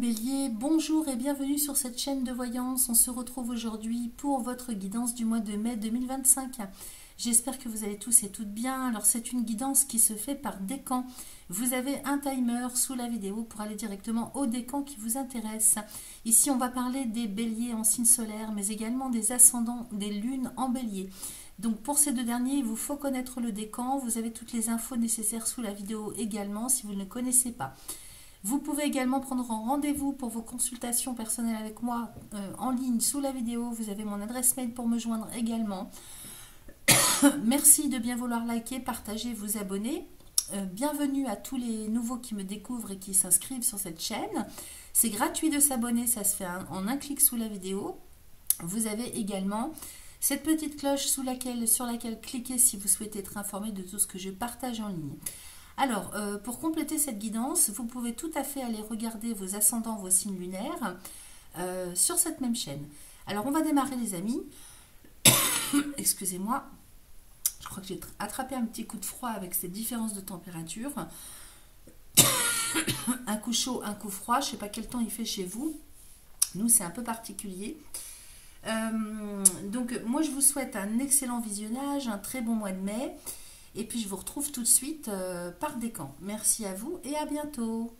Bélier, bonjour et bienvenue sur cette chaîne de voyance. On se retrouve aujourd'hui pour votre guidance du mois de mai 2025. J'espère que vous allez tous et toutes bien. Alors c'est une guidance qui se fait par décan. Vous avez un timer sous la vidéo pour aller directement au décan qui vous intéresse. Ici on va parler des béliers en signe solaire, mais également des ascendants, des lunes en bélier. Donc pour ces deux derniers, il vous faut connaître le décan. Vous avez toutes les infos nécessaires sous la vidéo également si vous ne le connaissez pas. Vous pouvez également prendre rendez-vous pour vos consultations personnelles avec moi en ligne sous la vidéo. Vous avez mon adresse mail pour me joindre également. Merci de bien vouloir liker, partager, vous abonner. Bienvenue à tous les nouveaux qui me découvrent et qui s'inscrivent sur cette chaîne. C'est gratuit de s'abonner, ça se fait en un clic sous la vidéo. Vous avez également cette petite cloche sur laquelle cliquer si vous souhaitez être informé de tout ce que je partage en ligne. Alors, pour compléter cette guidance, vous pouvez tout à fait aller regarder vos ascendants, vos signes lunaires sur cette même chaîne. Alors, on va démarrer les amis. Excusez-moi, je crois que j'ai attrapé un petit coup de froid avec ces différences de température. Un coup chaud, un coup froid, je ne sais pas quel temps il fait chez vous. Nous, c'est un peu particulier. Donc, moi, je vous souhaite un excellent visionnage, un très bon mois de mai. Et puis je vous retrouve tout de suite par décan. Merci à vous et à bientôt.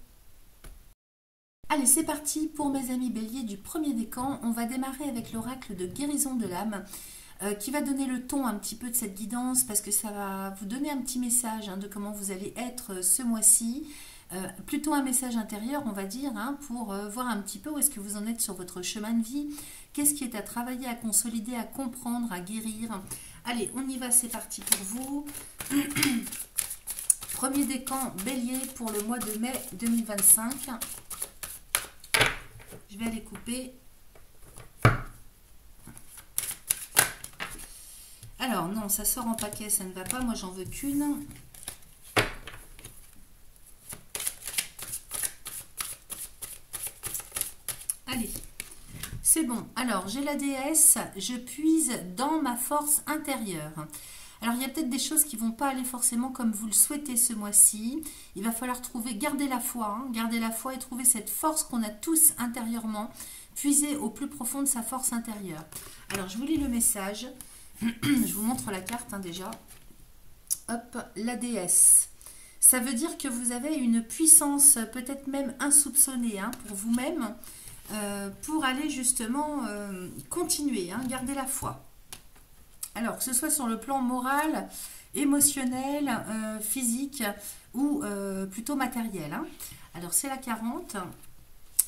Allez, c'est parti pour mes amis béliers du premier décan. On va démarrer avec l'oracle de guérison de l'âme qui va donner le ton un petit peu de cette guidance parce que ça va vous donner un petit message de comment vous allez être ce mois-ci. Plutôt un message intérieur, on va dire, pour voir un petit peu où est-ce que vous en êtes sur votre chemin de vie. Qu'est-ce qui est à travailler, à consolider, à comprendre, à guérir. Allez, on y va, c'est parti pour vous. Premier décan bélier pour le mois de mai 2025. Je vais aller couper. Alors, non, ça sort en paquet, ça ne va pas. Moi, j'en veux qu'une. Allez, c'est bon. Alors, j'ai la déesse, je puise dans ma force intérieure. Alors, il y a peut-être des choses qui ne vont pas aller forcément comme vous le souhaitez ce mois-ci. Il va falloir garder la foi, garder la foi et trouver cette force qu'on a tous intérieurement, puiser au plus profond de sa force intérieure. Alors, je vous lis le message. Je vous montre la carte déjà. Hop, la déesse. Ça veut dire que vous avez une puissance peut-être même insoupçonnée pour vous-même. Pour aller justement continuer, garder la foi. Alors, que ce soit sur le plan moral, émotionnel, physique ou plutôt matériel. Alors, c'est la 40.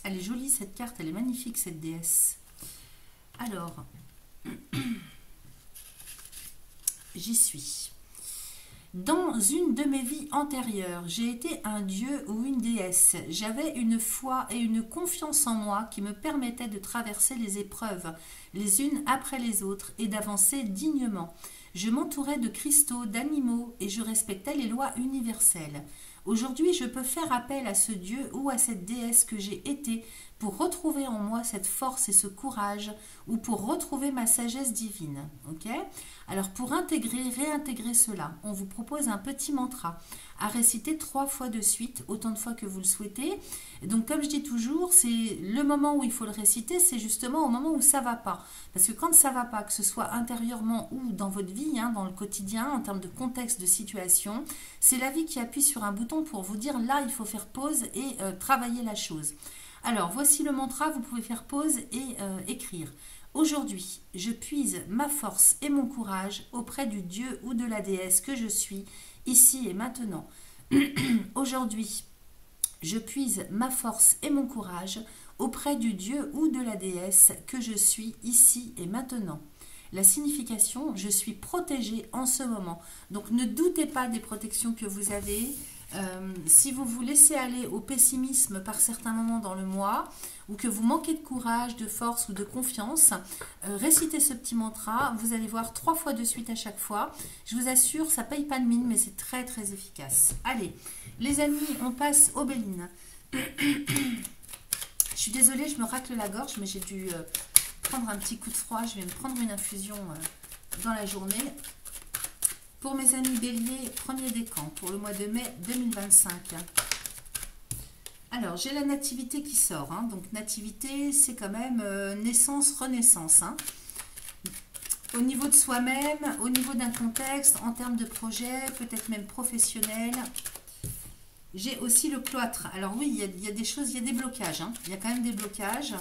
Elle est jolie cette carte, elle est magnifique cette déesse. Alors, j'y suis. Dans une de mes vies antérieures, j'ai été un dieu ou une déesse. J'avais une foi et une confiance en moi qui me permettaient de traverser les épreuves, les unes après les autres, et d'avancer dignement. Je m'entourais de cristaux, d'animaux, et je respectais les lois universelles. Aujourd'hui, je peux faire appel à ce dieu ou à cette déesse que j'ai été pour retrouver en moi cette force et ce courage, ou pour retrouver ma sagesse divine. Ok ? Alors, pour réintégrer cela, on vous propose un petit mantra à réciter 3 fois de suite, autant de fois que vous le souhaitez. Donc, comme je dis toujours, c'est le moment où il faut le réciter, c'est justement au moment où ça ne va pas. Parce que quand ça ne va pas, que ce soit intérieurement ou dans votre vie, dans le quotidien, en termes de contexte, de situation, c'est la vie qui appuie sur un bouton pour vous dire là, il faut faire pause et travailler la chose. Alors, voici le mantra, vous pouvez faire pause et écrire. Aujourd'hui, je puise ma force et mon courage auprès du dieu ou de la déesse que je suis, ici et maintenant. Aujourd'hui, je puise ma force et mon courage auprès du dieu ou de la déesse que je suis, ici et maintenant. La signification, je suis protégée en ce moment. Donc, ne doutez pas des protections que vous avez. Si vous vous laissez aller au pessimisme par certains moments dans le mois ou que vous manquez de courage, de force ou de confiance, récitez ce petit mantra, vous allez voir 3 fois de suite à chaque fois. Je vous assure, ça paye pas de mine, mais c'est très très efficace. Allez, les amis, on passe aux bélines. Je suis désolée, je me racle la gorge, mais j'ai dû prendre un petit coup de froid. Je vais me prendre une infusion dans la journée. Pour mes amis béliers, premier décan pour le mois de mai 2025. Alors, j'ai la nativité qui sort. Hein. Donc, nativité, c'est quand même naissance, renaissance. Hein. Au niveau de soi-même, au niveau d'un contexte, en termes de projet, peut-être même professionnel. J'ai aussi le cloître. Alors oui, il y a des choses, il y a des blocages. Hein. Il y a quand même des blocages.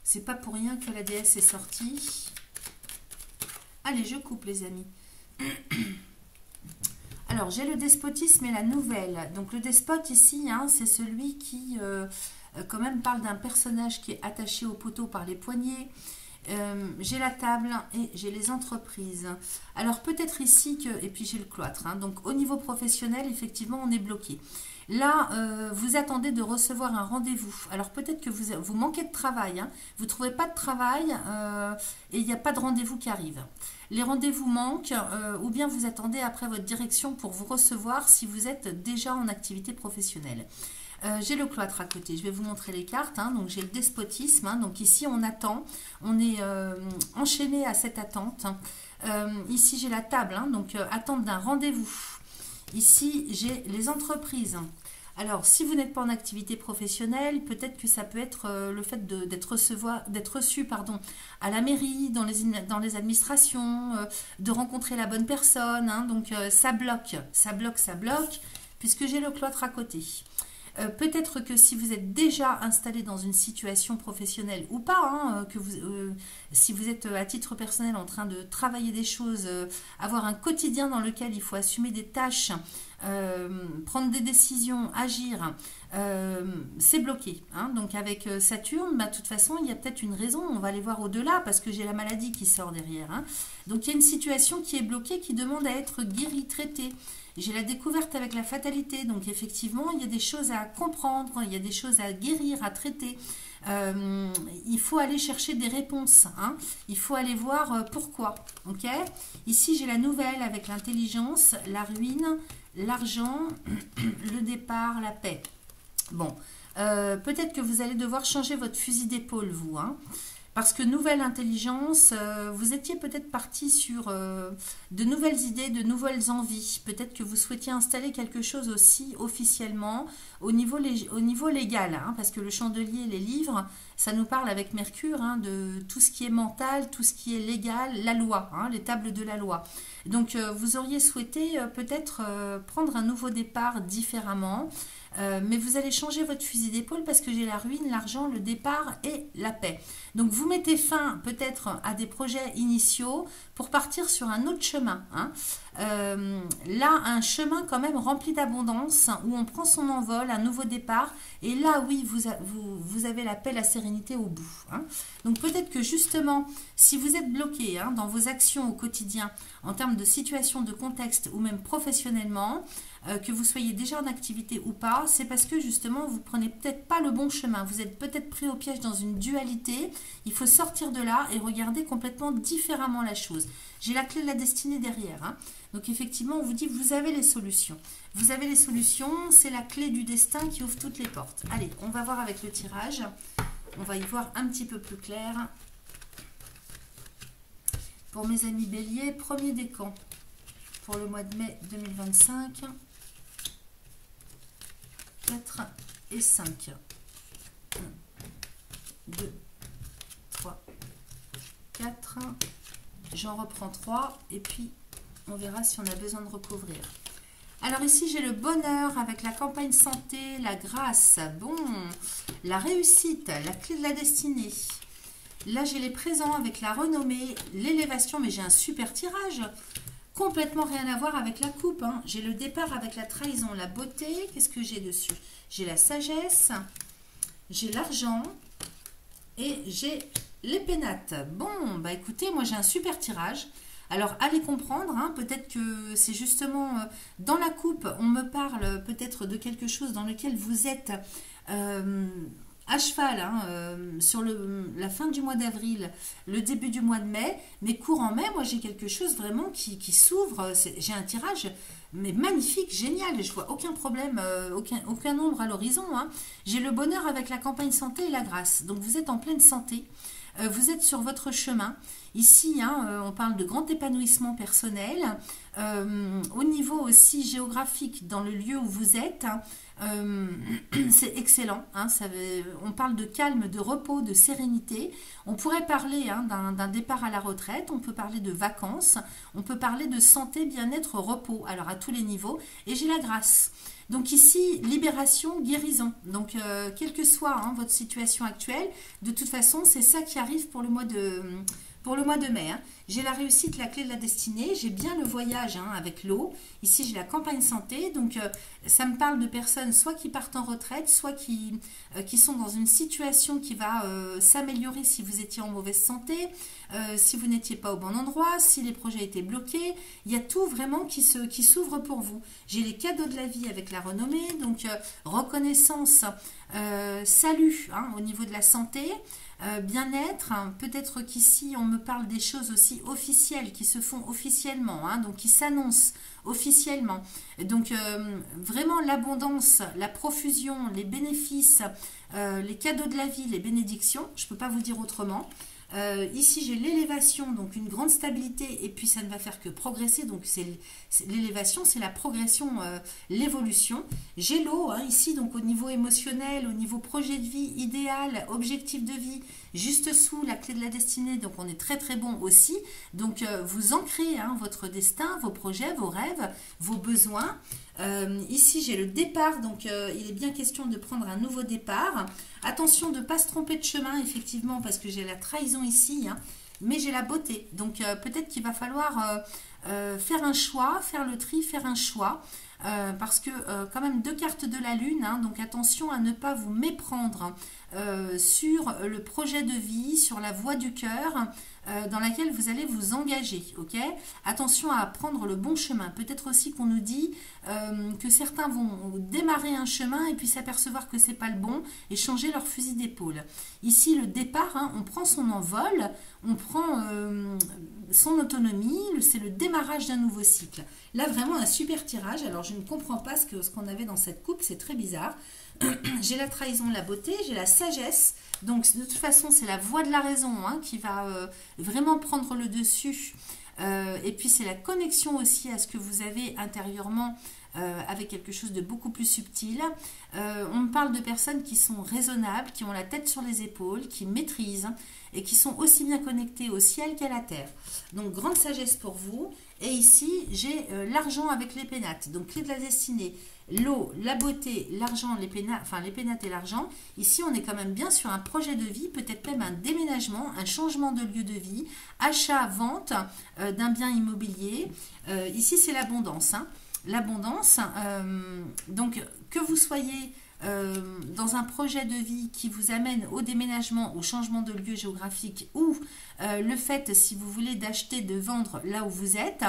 C'est pas pour rien que la déesse est sortie. Allez, je coupe les amis. Alors, j'ai le despotisme et la nouvelle. Donc, le despote ici, hein, c'est celui qui, quand même, parle d'un personnage qui est attaché au poteau par les poignets. J'ai la table et j'ai les entreprises. Alors, peut-être ici que... Et puis, j'ai le cloître. Hein. Donc, au niveau professionnel, effectivement, on est bloqué. Là, vous attendez de recevoir un rendez-vous. Alors, peut-être que vous manquez de travail. Hein. Vous ne trouvez pas de travail et il n'y a pas de rendez-vous qui arrive. Les rendez-vous manquent ou bien vous attendez après votre direction pour vous recevoir si vous êtes déjà en activité professionnelle. J'ai le cloître à côté, je vais vous montrer les cartes. Hein. Donc j'ai le despotisme, hein. Donc ici on attend, on est enchaîné à cette attente. Ici j'ai la table, hein. Donc attente d'un rendez-vous. Ici j'ai les entreprises. Alors, si vous n'êtes pas en activité professionnelle, peut-être que ça peut être le fait d'être reçu à la mairie, dans les administrations, de rencontrer la bonne personne. Hein. Donc, ça bloque, puisque j'ai le cloître à côté. Peut-être que si vous êtes déjà installé dans une situation professionnelle ou pas, hein, si vous êtes à titre personnel en train de travailler des choses, avoir un quotidien dans lequel il faut assumer des tâches, prendre des décisions, agir, c'est bloqué. Hein. Donc avec Saturne, de toute façon, il y a peut-être une raison, on va aller voir au-delà parce que j'ai la maladie qui sort derrière. Hein. Donc il y a une situation qui est bloquée, qui demande à être guérie, traitée. J'ai la découverte avec la fatalité, donc effectivement, il y a des choses à comprendre, il y a des choses à guérir, à traiter. Il faut aller chercher des réponses, hein. Il faut aller voir pourquoi. Okay. Ici, j'ai la nouvelle avec l'intelligence, la ruine, l'argent, le départ, la paix. Bon, peut-être que vous allez devoir changer votre fusil d'épaule, vous, hein. Parce que nouvelle intelligence, vous étiez peut-être parti sur de nouvelles idées, de nouvelles envies. Peut-être que vous souhaitiez installer quelque chose aussi officiellement au niveau légal. Hein, parce que le chandelier, les livres, ça nous parle avec Mercure hein, de tout ce qui est mental, tout ce qui est légal, la loi, hein, les tables de la loi. Donc vous auriez souhaité peut-être prendre un nouveau départ différemment. Mais vous allez changer votre fusil d'épaule parce que j'ai la ruine, l'argent, le départ et la paix. Donc vous mettez fin peut-être à des projets initiaux pour partir sur un autre chemin. Hein. Là, un chemin quand même rempli d'abondance où on prend son envol, un nouveau départ. Et là, oui, vous avez la paix, la sérénité au bout. Hein. Donc peut-être que justement, si vous êtes bloqué hein, dans vos actions au quotidien, en termes de situation, de contexte ou même professionnellement, que vous soyez déjà en activité ou pas, c'est parce que justement vous prenez peut-être pas le bon chemin, vous êtes peut-être pris au piège dans une dualité, il faut sortir de là et regarder complètement différemment la chose. J'ai la clé de la destinée derrière, hein. Donc effectivement on vous dit vous avez les solutions. Vous avez les solutions, c'est la clé du destin qui ouvre toutes les portes. Allez, on va voir avec le tirage, on va y voir un petit peu plus clair. Pour mes amis béliers, premier décan pour le mois de mai 2025. 4 et 5. 1, 2, 3, 4. J'en reprends 3 et puis on verra si on a besoin de recouvrir. Alors ici j'ai le bonheur avec la campagne santé, la grâce, bon, la réussite, la clé de la destinée. Là j'ai les présents avec la renommée, l'élévation, mais j'ai un super tirage. Complètement rien à voir avec la coupe. Hein. J'ai le départ avec la trahison, la beauté. Qu'est-ce que j'ai dessus? J'ai la sagesse, j'ai l'argent et j'ai les pénates. Bon, bah écoutez, moi j'ai un super tirage. Alors allez comprendre, hein, peut-être que c'est justement dans la coupe, on me parle peut-être de quelque chose dans lequel vous êtes à cheval hein, sur la fin du mois d'avril, le début du mois de mai, mais courant mai, moi j'ai quelque chose vraiment qui s'ouvre, j'ai un tirage mais magnifique, génial, je vois aucun problème, aucun nombre à l'horizon. Hein. J'ai le bonheur avec la campagne santé et la grâce, donc vous êtes en pleine santé, vous êtes sur votre chemin. Ici, hein, on parle de grand épanouissement personnel. Au niveau aussi géographique, dans le lieu où vous êtes, hein, C'est excellent, hein, on parle de calme, de repos, de sérénité. On pourrait parler hein, d'un départ à la retraite, on peut parler de vacances, on peut parler de santé, bien-être, repos, alors à tous les niveaux. Et j'ai la grâce. Donc ici, libération, guérison. Donc quelle que soit hein, votre situation actuelle, de toute façon, c'est ça qui arrive pour le mois de mai. Hein. J'ai la réussite, la clé de la destinée. J'ai bien le voyage hein, avec l'eau. Ici, j'ai la campagne santé. Donc, ça me parle de personnes soit qui partent en retraite, soit qui sont dans une situation qui va s'améliorer si vous étiez en mauvaise santé, si vous n'étiez pas au bon endroit, si les projets étaient bloqués. Il y a tout vraiment qui s'ouvre pour vous. J'ai les cadeaux de la vie avec la renommée. Donc, reconnaissance, salut hein, au niveau de la santé. Bien-être, hein, peut-être qu'ici on me parle des choses aussi officielles qui se font officiellement, hein, donc qui s'annoncent officiellement. Donc vraiment l'abondance, la profusion, les bénéfices, les cadeaux de la vie, les bénédictions, je ne peux pas vous dire autrement. Ici j'ai l'élévation, donc une grande stabilité et puis ça ne va faire que progresser, donc l'élévation, c'est la progression, l'évolution. J'ai l'eau hein, ici, donc au niveau émotionnel, au niveau projet de vie, idéal, objectif de vie, juste sous la clé de la destinée, donc on est très très bon aussi. Donc vous ancrez hein, votre destin, vos projets, vos rêves, vos besoins. Ici j'ai le départ, donc il est bien question de prendre un nouveau départ. Attention de ne pas se tromper de chemin effectivement parce que j'ai la trahison ici, hein, mais j'ai la beauté. Donc peut-être qu'il va falloir faire un choix, faire le tri, faire un choix. Parce que quand même 2 cartes de la lune, hein, donc attention à ne pas vous méprendre sur le projet de vie, sur la voie du cœur dans laquelle vous allez vous engager, ok? Attention à prendre le bon chemin. Peut-être aussi qu'on nous dit que certains vont démarrer un chemin et puis s'apercevoir que c'est pas le bon et changer leur fusil d'épaule. Ici, le départ, hein, on prend son envol, on prend son autonomie, c'est le démarrage d'un nouveau cycle. Là, vraiment un super tirage. Alors, je ne comprends pas ce qu'on avait dans cette coupe, c'est très bizarre. J'ai la trahison, la beauté, j'ai la sagesse. Donc, de toute façon, c'est la voie de la raison hein, qui va vraiment prendre le dessus. Et puis, c'est la connexion aussi à ce que vous avez intérieurement avec quelque chose de beaucoup plus subtil. On me parle de personnes qui sont raisonnables, qui ont la tête sur les épaules, qui maîtrisent et qui sont aussi bien connectées au ciel qu'à la terre. Donc, grande sagesse pour vous. Et ici, j'ai l'argent avec les pénates. Donc, clé de la destinée, l'eau, la beauté, l'argent, les pénates et l'argent. Ici, on est quand même bien sur un projet de vie, peut-être même un déménagement, un changement de lieu de vie, achat, vente d'un bien immobilier. Ici, c'est l'abondance. Hein. L'abondance, donc que vous soyez dans un projet de vie qui vous amène au déménagement, au changement de lieu géographique ou le fait, si vous voulez, d'acheter, de vendre là où vous êtes,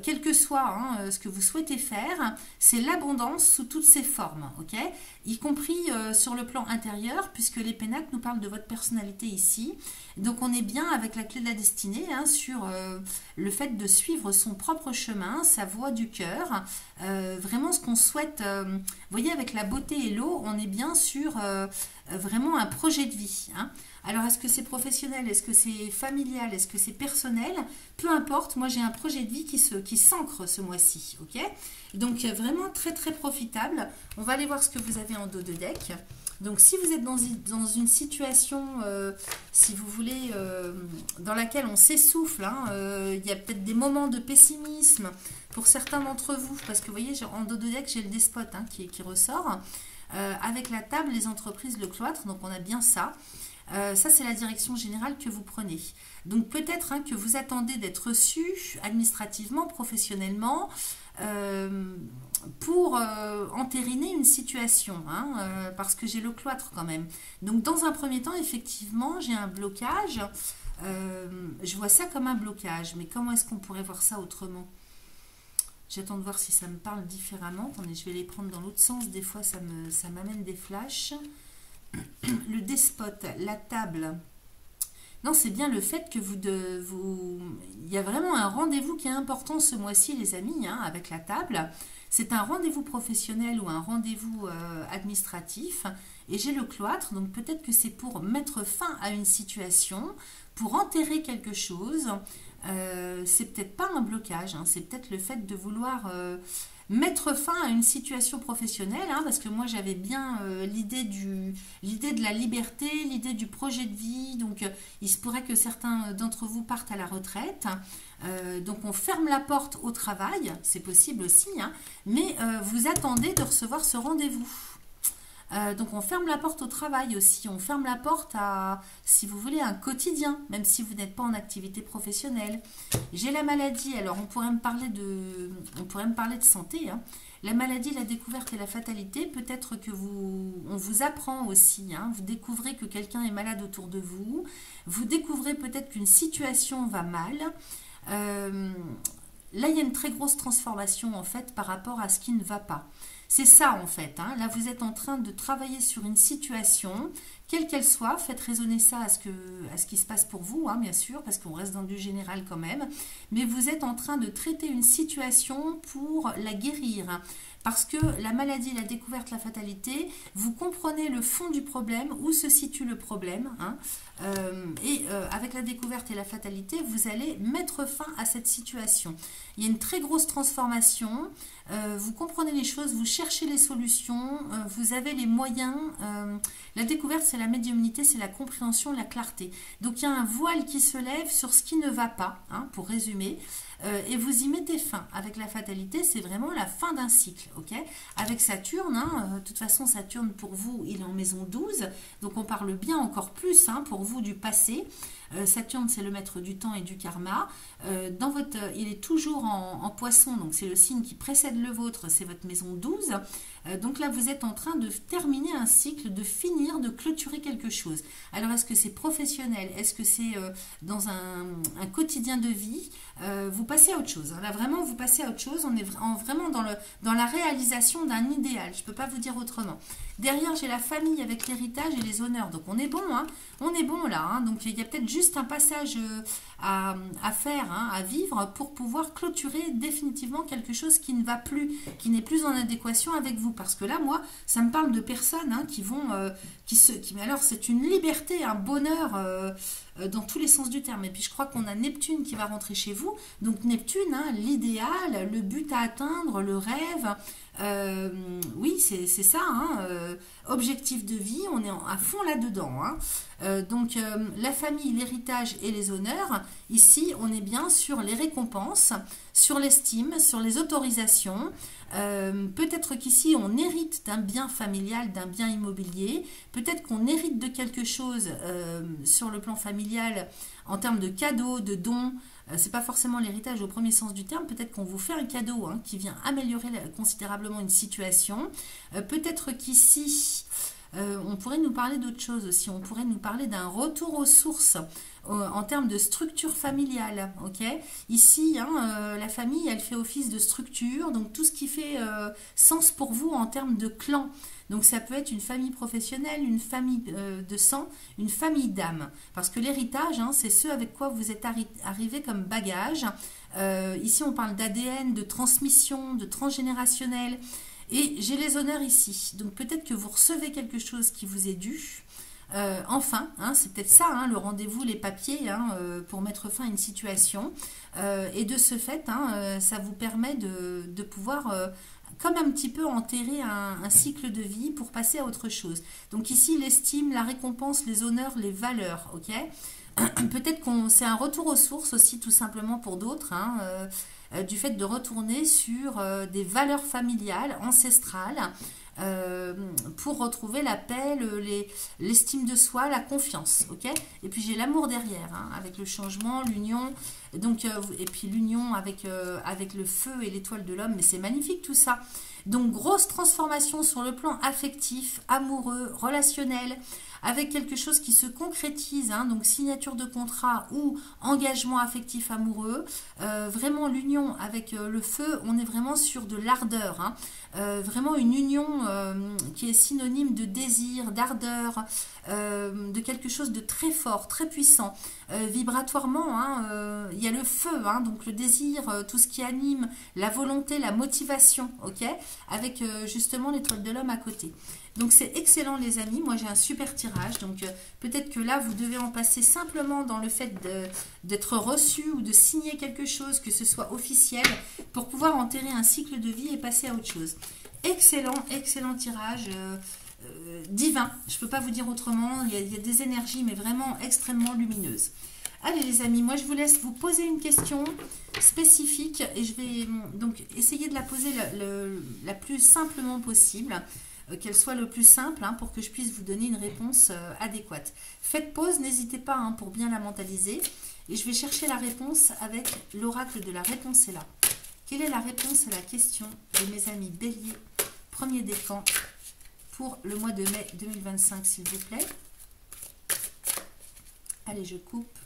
quel que soit hein, ce que vous souhaitez faire, c'est l'abondance sous toutes ses formes, ok, y compris sur le plan intérieur, puisque les pénacles nous parlent de votre personnalité ici. Donc on est bien avec la clé de la destinée hein, sur le fait de suivre son propre chemin, sa voie du cœur, vraiment ce qu'on souhaite. Vous voyez, avec la beauté et l'eau, on est bien sur vraiment un projet de vie. Hein. Alors, est-ce que c'est professionnel, est-ce que c'est familial, est-ce que c'est personnel? Peu importe, moi j'ai un projet de vie qui s'ancre ce mois-ci, ok? Donc, vraiment très très profitable. On va aller voir ce que vous avez en dos de deck. Donc, si vous êtes dans une situation, si vous voulez, dans laquelle on s'essouffle, hein, il y a peut-être des moments de pessimisme pour certains d'entre vous, parce que vous voyez, en dos de deck, j'ai le despote hein, qui ressort. Avec la table, les entreprises, le cloître, donc on a bien ça. Ça, c'est la direction générale que vous prenez. Donc, peut-être hein, que vous attendez d'être reçu administrativement, professionnellement, pour entériner une situation, hein, parce que j'ai le cloître quand même. Donc, dans un premier temps, effectivement, j'ai un blocage. Je vois ça comme un blocage, mais comment est-ce qu'on pourrait voir ça autrement? J'attends de voir si ça me parle différemment. Attendez, je vais les prendre dans l'autre sens. Des fois, ça m'amène des flashs. Le despote, la table. Non, c'est bien le fait que il y a vraiment un rendez-vous qui est important ce mois-ci, les amis, hein, avec la table. C'est un rendez-vous professionnel ou un rendez-vous administratif. Et j'ai le cloître, donc peut-être que c'est pour mettre fin à une situation, pour enterrer quelque chose. C'est peut-être pas un blocage, hein, c'est peut-être le fait de vouloir mettre fin à une situation professionnelle, hein, parce que moi j'avais bien l'idée de la liberté, l'idée du projet de vie, donc il se pourrait que certains d'entre vous partent à la retraite. Donc on ferme la porte au travail, c'est possible aussi, hein, mais vous attendez de recevoir ce rendez-vous. Donc on ferme la porte au travail aussi, on ferme la porte à, si vous voulez, un quotidien, même si vous n'êtes pas en activité professionnelle. J'ai la maladie, alors on pourrait me parler de santé, hein. La maladie, la découverte et la fatalité, peut-être que on vous apprend aussi, hein. Vous découvrez que quelqu'un est malade autour de vous, vous découvrez peut-être qu'une situation va mal. Là, il y a une très grosse transformation en fait par rapport à ce qui ne va pas. C'est ça en fait, hein. Là, vous êtes en train de travailler sur une situation, quelle qu'elle soit, faites résonner ça à ce qui se passe pour vous, hein, bien sûr, parce qu'on reste dans du général quand même, mais vous êtes en train de traiter une situation pour la guérir. Parce que la maladie, la découverte, la fatalité, vous comprenez le fond du problème, où se situe le problème, hein, avec la découverte et la fatalité, vous allez mettre fin à cette situation. Il y a une très grosse transformation, vous comprenez les choses, vous cherchez les solutions, vous avez les moyens. La découverte, c'est la médiumnité, c'est la compréhension, la clarté. Donc il y a un voile qui se lève sur ce qui ne va pas, hein, pour résumer. Et vous y mettez fin. Avec la fatalité, c'est vraiment la fin d'un cycle, ok? Avec Saturne, hein, de toute façon, Saturne, pour vous, il est en maison 12, donc on parle bien encore plus, hein, pour vous du passé. Saturne, c'est le maître du temps et du karma. Il est toujours en poisson, donc c'est le signe qui précède le vôtre, c'est votre maison 12. Donc là, vous êtes en train de terminer un cycle, de finir, de clôturer quelque chose. Alors, est-ce que c'est professionnel? Est-ce que c'est dans un quotidien de vie? Vous passez à autre chose. Là, vraiment, vous passez à autre chose. On est vraiment dans la réalisation d'un idéal. Je ne peux pas vous dire autrement. Derrière, j'ai la famille avec l'héritage et les honneurs. Donc, on est bon, hein. On est bon là, hein. Donc, il y a peut-être juste un passage à faire, hein, à vivre pour pouvoir clôturer définitivement quelque chose qui ne va plus, qui n'est plus en adéquation avec vous. Parce que là, moi, ça me parle de personnes, hein, qui vont... alors, c'est une liberté, un bonheur... dans tous les sens du terme. Et puis je crois qu'on a Neptune qui va rentrer chez vous. Donc Neptune, hein, l'idéal, le but à atteindre, le rêve. Oui, c'est ça. Hein, objectif de vie, on est à fond là-dedans. Hein. Donc la famille, l'héritage et les honneurs. Ici, on est bien sur les récompenses, sur l'estime, sur les autorisations. Peut-être qu'ici on hérite d'un bien familial, d'un bien immobilier, peut-être qu'on hérite de quelque chose sur le plan familial en termes de cadeaux, de dons. C'est pas forcément l'héritage au premier sens du terme, peut-être qu'on vous fait un cadeau, hein, qui vient améliorer considérablement une situation. Peut-être qu'ici on pourrait nous parler d'autre chose aussi, on pourrait nous parler d'un retour aux sources en termes de structure familiale, ok? Ici, hein, la famille, elle fait office de structure, donc tout ce qui fait sens pour vous en termes de clan. Donc ça peut être une famille professionnelle, une famille de sang, une famille d'âme. Parce que l'héritage, hein, c'est ce avec quoi vous êtes arrivé comme bagage. Ici, on parle d'ADN, de transmission, de transgénérationnel. Et j'ai les honneurs ici. Donc peut-être que vous recevez quelque chose qui vous est dû. Enfin, hein, c'est peut-être ça, hein, le rendez-vous, les papiers, hein, pour mettre fin à une situation. Et de ce fait, hein, ça vous permet de pouvoir, comme un petit peu enterrer un cycle de vie pour passer à autre chose. Donc ici, l'estime, la récompense, les honneurs, les valeurs, ok? Peut-être c'est un retour aux sources aussi, tout simplement pour d'autres, hein, du fait de retourner sur des valeurs familiales, ancestrales, pour retrouver la paix, l'estime de soi, la confiance, ok? Et puis j'ai l'amour derrière, hein, avec le changement, l'union, donc et puis l'union avec le feu et l'étoile de l'homme, mais c'est magnifique tout ça. Donc grosse transformation sur le plan affectif, amoureux, relationnel, avec quelque chose qui se concrétise, hein, donc signature de contrat ou engagement affectif amoureux, vraiment l'union avec le feu, on est vraiment sur de l'ardeur, hein, vraiment une union qui est synonyme de désir, d'ardeur, de quelque chose de très fort, très puissant, vibratoirement, hein, il y a le feu, hein, donc le désir, tout ce qui anime, la volonté, la motivation, ok, avec justement l'étoile de l'homme à côté. Donc c'est excellent les amis, moi j'ai un super tirage, donc peut-être que là vous devez en passer simplement dans le fait d'être reçu ou de signer quelque chose, que ce soit officiel, pour pouvoir enterrer un cycle de vie et passer à autre chose. Excellent, excellent tirage, divin, je ne peux pas vous dire autrement, il y a des énergies mais vraiment extrêmement lumineuses. Allez les amis, moi je vous laisse vous poser une question spécifique et je vais donc essayer de la poser la plus simplement possible. Qu'elle soit le plus simple pour que je puisse vous donner une réponse adéquate. Faites pause, n'hésitez pas pour bien la mentaliser. Et je vais chercher la réponse avec l'oracle de la réponse est là. Quelle est la réponse à la question de mes amis Bélier, premier décan, pour le mois de mai 2025, s'il vous plaît? Allez, je coupe.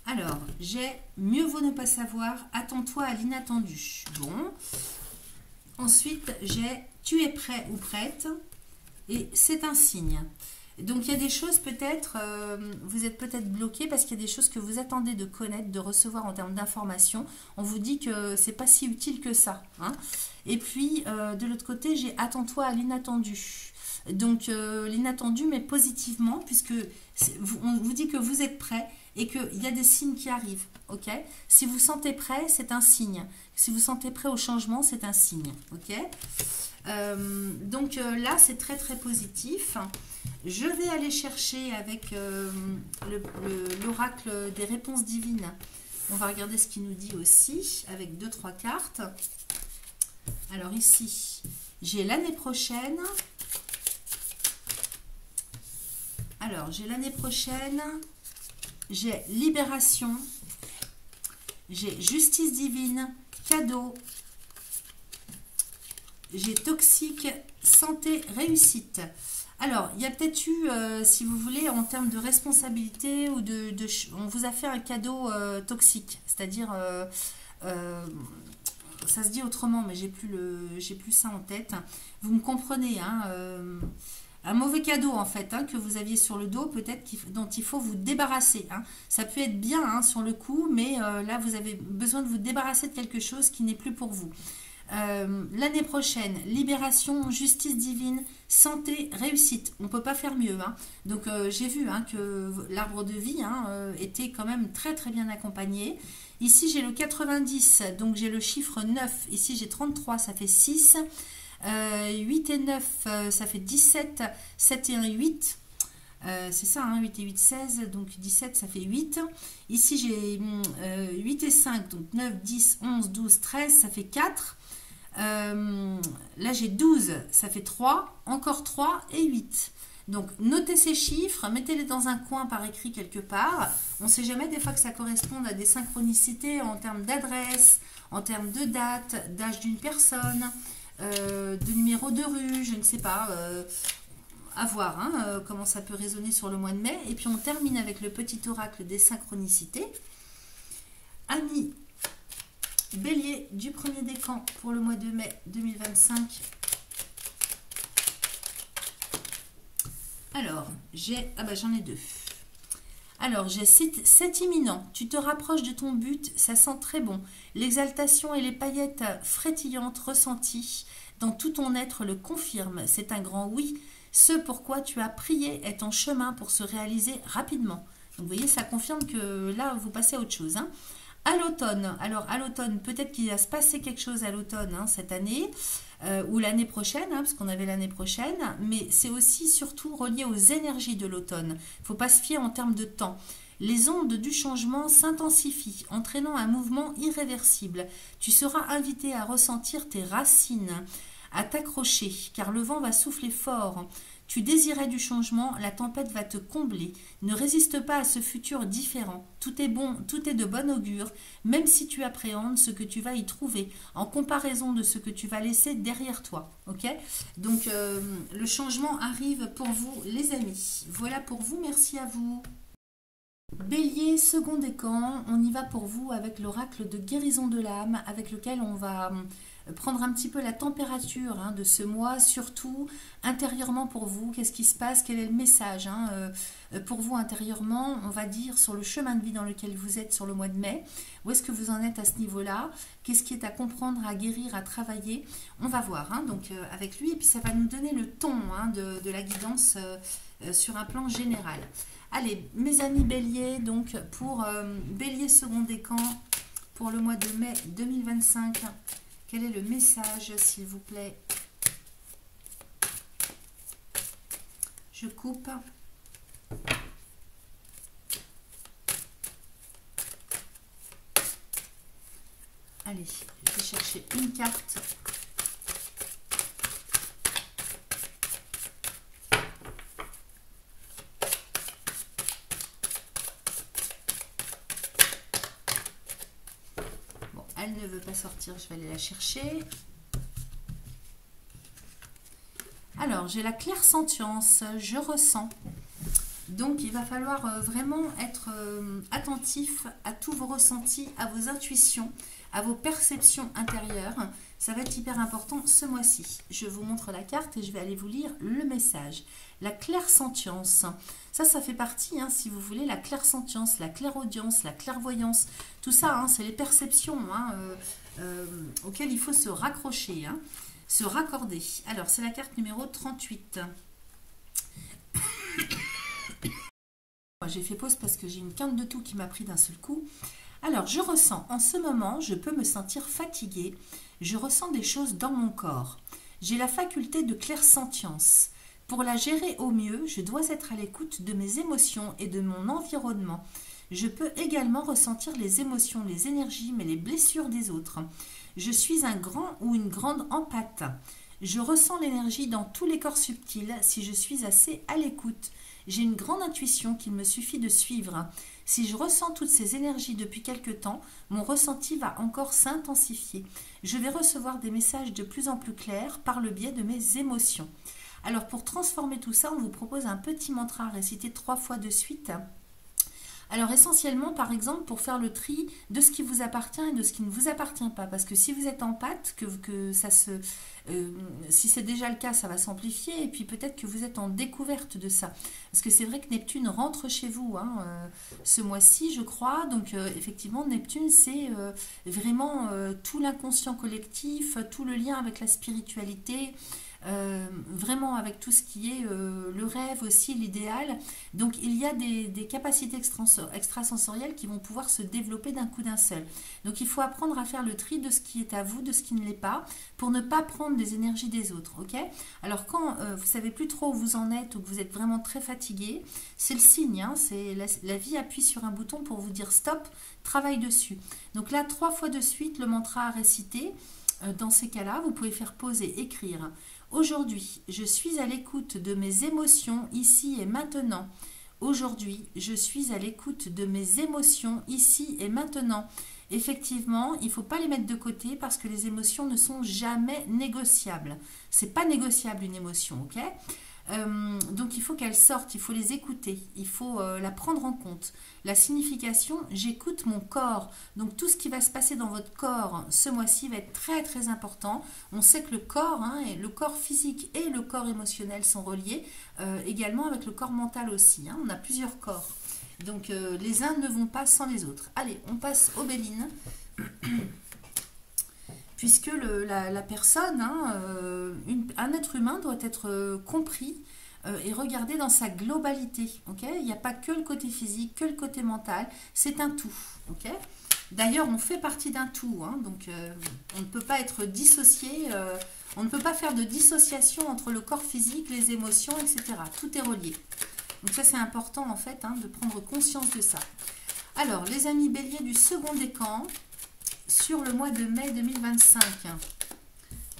Alors, j'ai mieux vaut ne pas savoir, attends-toi à l'inattendu. Bon. Ensuite, j'ai tu es prêt ou prête et c'est un signe. Donc, il y a des choses peut-être, vous êtes peut-être bloqué parce qu'il y a des choses que vous attendez de connaître, de recevoir en termes d'informations. On vous dit que c'est pas si utile que ça. Et puis, de l'autre côté, j'ai attends-toi à l'inattendu. Donc, l'inattendu, mais positivement, puisque on vous dit que vous êtes prêt et qu'il y a des signes qui arrivent. Ok? Si vous sentez prêt, c'est un signe. Si vous sentez prêt au changement, c'est un signe. Ok? Donc là, c'est très très positif. Je vais aller chercher avec l'oracle des réponses divines. On va regarder ce qu'il nous dit aussi avec 2-3 cartes. Alors ici, j'ai l'année prochaine. Alors, j'ai l'année prochaine, j'ai libération, j'ai justice divine, cadeau, j'ai toxique, santé, réussite. Alors, il y a peut-être eu, si vous voulez, en termes de responsabilité, ou on vous a fait un cadeau toxique, c'est-à-dire, ça se dit autrement, mais j'ai plus ça en tête. Vous me comprenez, un mauvais cadeau en fait que vous aviez sur le dos, peut-être dont il faut vous débarrasser. Ça peut être bien sur le coup, mais là vous avez besoin de vous débarrasser de quelque chose qui n'est plus pour vous. L'année prochaine, libération, justice divine, santé, réussite. On ne peut pas faire mieux. Donc j'ai vu que l'arbre de vie était quand même très très bien accompagné. Ici j'ai le 90, donc j'ai le chiffre 9. Ici j'ai 33, ça fait 6. 8 et 9, ça fait 17, 7 et 1, 8. C'est ça, 8 et 8, 16, donc 17, ça fait 8. Ici, j'ai 8 et 5, donc 9, 10, 11, 12, 13, ça fait 4. Là, j'ai 12, ça fait 3, encore 3 et 8. Donc, notez ces chiffres, mettez-les dans un coin par écrit quelque part. On ne sait jamais, des fois que ça corresponde à des synchronicités en termes d'adresse, en termes de date, d'âge d'une personne, de numéro de rue, je ne sais pas, à voir comment ça peut résonner sur le mois de mai. Et puis on termine avec le petit oracle des synchronicités. Amis Bélier du premier décan pour le mois de mai 2025. Alors, j'en ai deux. Alors, j'ai 7 imminent. Tu te rapproches de ton but, ça sent très bon. L'exaltation et les paillettes frétillantes ressenties dans tout ton être le confirment. C'est un grand oui. Ce pourquoi tu as prié est en chemin pour se réaliser rapidement. Donc, vous voyez, ça confirme que là, vous passez à autre chose. À l'automne, alors à l'automne, peut-être qu'il va se passer quelque chose à l'automne cette année ou l'année prochaine, parce qu'on avait l'année prochaine, mais c'est aussi surtout relié aux énergies de l'automne. Il ne faut pas se fier en termes de temps. Les ondes du changement s'intensifient, entraînant un mouvement irréversible. Tu seras invité à ressentir tes racines, à t'accrocher, car le vent va souffler fort. Tu désirais du changement, la tempête va te combler. Ne résiste pas à ce futur différent. Tout est bon, tout est de bon augure, même si tu appréhendes ce que tu vas y trouver, en comparaison de ce que tu vas laisser derrière toi. Ok? Donc, le changement arrive pour vous, les amis. Voilà pour vous, merci à vous. Bélier, second décan, on y va pour vous avec l'oracle de guérison de l'âme, avec lequel on va prendre un petit peu la température hein, de ce mois, surtout intérieurement pour vous. Qu'est-ce qui se passe? Quel est le message hein, pour vous intérieurement, on va dire, sur le chemin de vie dans lequel vous êtes sur le mois de mai? Où est-ce que vous en êtes à ce niveau-là? Qu'est-ce qui est à comprendre, à guérir, à travailler? On va voir hein, donc, avec lui, et puis ça va nous donner le ton hein, de la guidance sur un plan général. Allez, mes amis béliers, donc pour bélier second décan, pour le mois de mai 2025, quel est le message, s'il vous plaît? Je coupe. Allez, je vais chercher une carte. Bon, elle ne veut pas sortir, je vais aller la chercher. Alors, j'ai la clairsentience, je ressens. Donc, il va falloir vraiment être attentif à tous vos ressentis, à vos intuitions, à vos perceptions intérieures. Ça va être hyper important ce mois-ci. Je vous montre la carte et je vais aller vous lire le message. La clairsentience, ça fait partie, hein, si vous voulez, la clairsentience, la clairaudience, la clairvoyance. Tout ça, hein, c'est les perceptions hein, auxquelles il faut se raccrocher, hein, se raccorder. Alors, c'est la carte numéro 38. J'ai fait pause parce que j'ai une quinte de toux qui m'a pris d'un seul coup. Alors, je ressens, en ce moment, je peux me sentir fatiguée. Je ressens des choses dans mon corps. J'ai la faculté de clairsentience. Pour la gérer au mieux, je dois être à l'écoute de mes émotions et de mon environnement. Je peux également ressentir les émotions, les énergies, mais les blessures des autres. Je suis un grand ou une grande empathe. Je ressens l'énergie dans tous les corps subtils si je suis assez à l'écoute. J'ai une grande intuition qu'il me suffit de suivre. Si je ressens toutes ces énergies depuis quelque temps, mon ressenti va encore s'intensifier. Je vais recevoir des messages de plus en plus clairs par le biais de mes émotions. Alors pour transformer tout ça, on vous propose un petit mantra à réciter 3 fois de suite. Alors essentiellement, par exemple, pour faire le tri de ce qui vous appartient et de ce qui ne vous appartient pas. Parce que si vous êtes en pâte, si c'est déjà le cas, ça va s'amplifier. Et puis peut-être que vous êtes en découverte de ça. Parce que c'est vrai que Neptune rentre chez vous hein, ce mois-ci, je crois. Donc effectivement, Neptune, c'est vraiment tout l'inconscient collectif, tout le lien avec la spiritualité. Vraiment avec tout ce qui est le rêve aussi, l'idéal. Donc il y a des capacités extrasensorielles qui vont pouvoir se développer d'un coup d'un seul. Donc il faut apprendre à faire le tri de ce qui est à vous, de ce qui ne l'est pas, pour ne pas prendre des énergies des autres. Ok? Alors quand vous savez plus trop où vous en êtes ou que vous êtes vraiment très fatigué, c'est le signe, hein, c'est la vie appuie sur un bouton pour vous dire stop, travaille dessus. Donc là 3 fois de suite le mantra à réciter. Dans ces cas-là, vous pouvez faire pause et écrire. Aujourd'hui, je suis à l'écoute de mes émotions ici et maintenant. Aujourd'hui, je suis à l'écoute de mes émotions ici et maintenant. Effectivement, il ne faut pas les mettre de côté parce que les émotions ne sont jamais négociables. C'est pas négociable une émotion, ok ? Donc il faut qu'elles sortent, il faut les écouter, il faut la prendre en compte. La signification, j'écoute mon corps. Donc tout ce qui va se passer dans votre corps ce mois-ci va être très très important. On sait que le corps, hein, et le corps physique et le corps émotionnel sont reliés, également avec le corps mental aussi. Hein. On a plusieurs corps. Donc les uns ne vont pas sans les autres. Allez, on passe aux Bélines. Puisque la personne, hein, un être humain doit être compris et regardé dans sa globalité. Okay, il n'y a pas que le côté physique, que le côté mental, c'est un tout. Okay. D'ailleurs, on fait partie d'un tout, hein, donc on ne peut pas être dissocié, on ne peut pas faire de dissociation entre le corps physique, les émotions, etc. Tout est relié. Donc ça, c'est important en fait hein, de prendre conscience de ça. Alors, les amis béliers du second décan, sur le mois de mai 2025.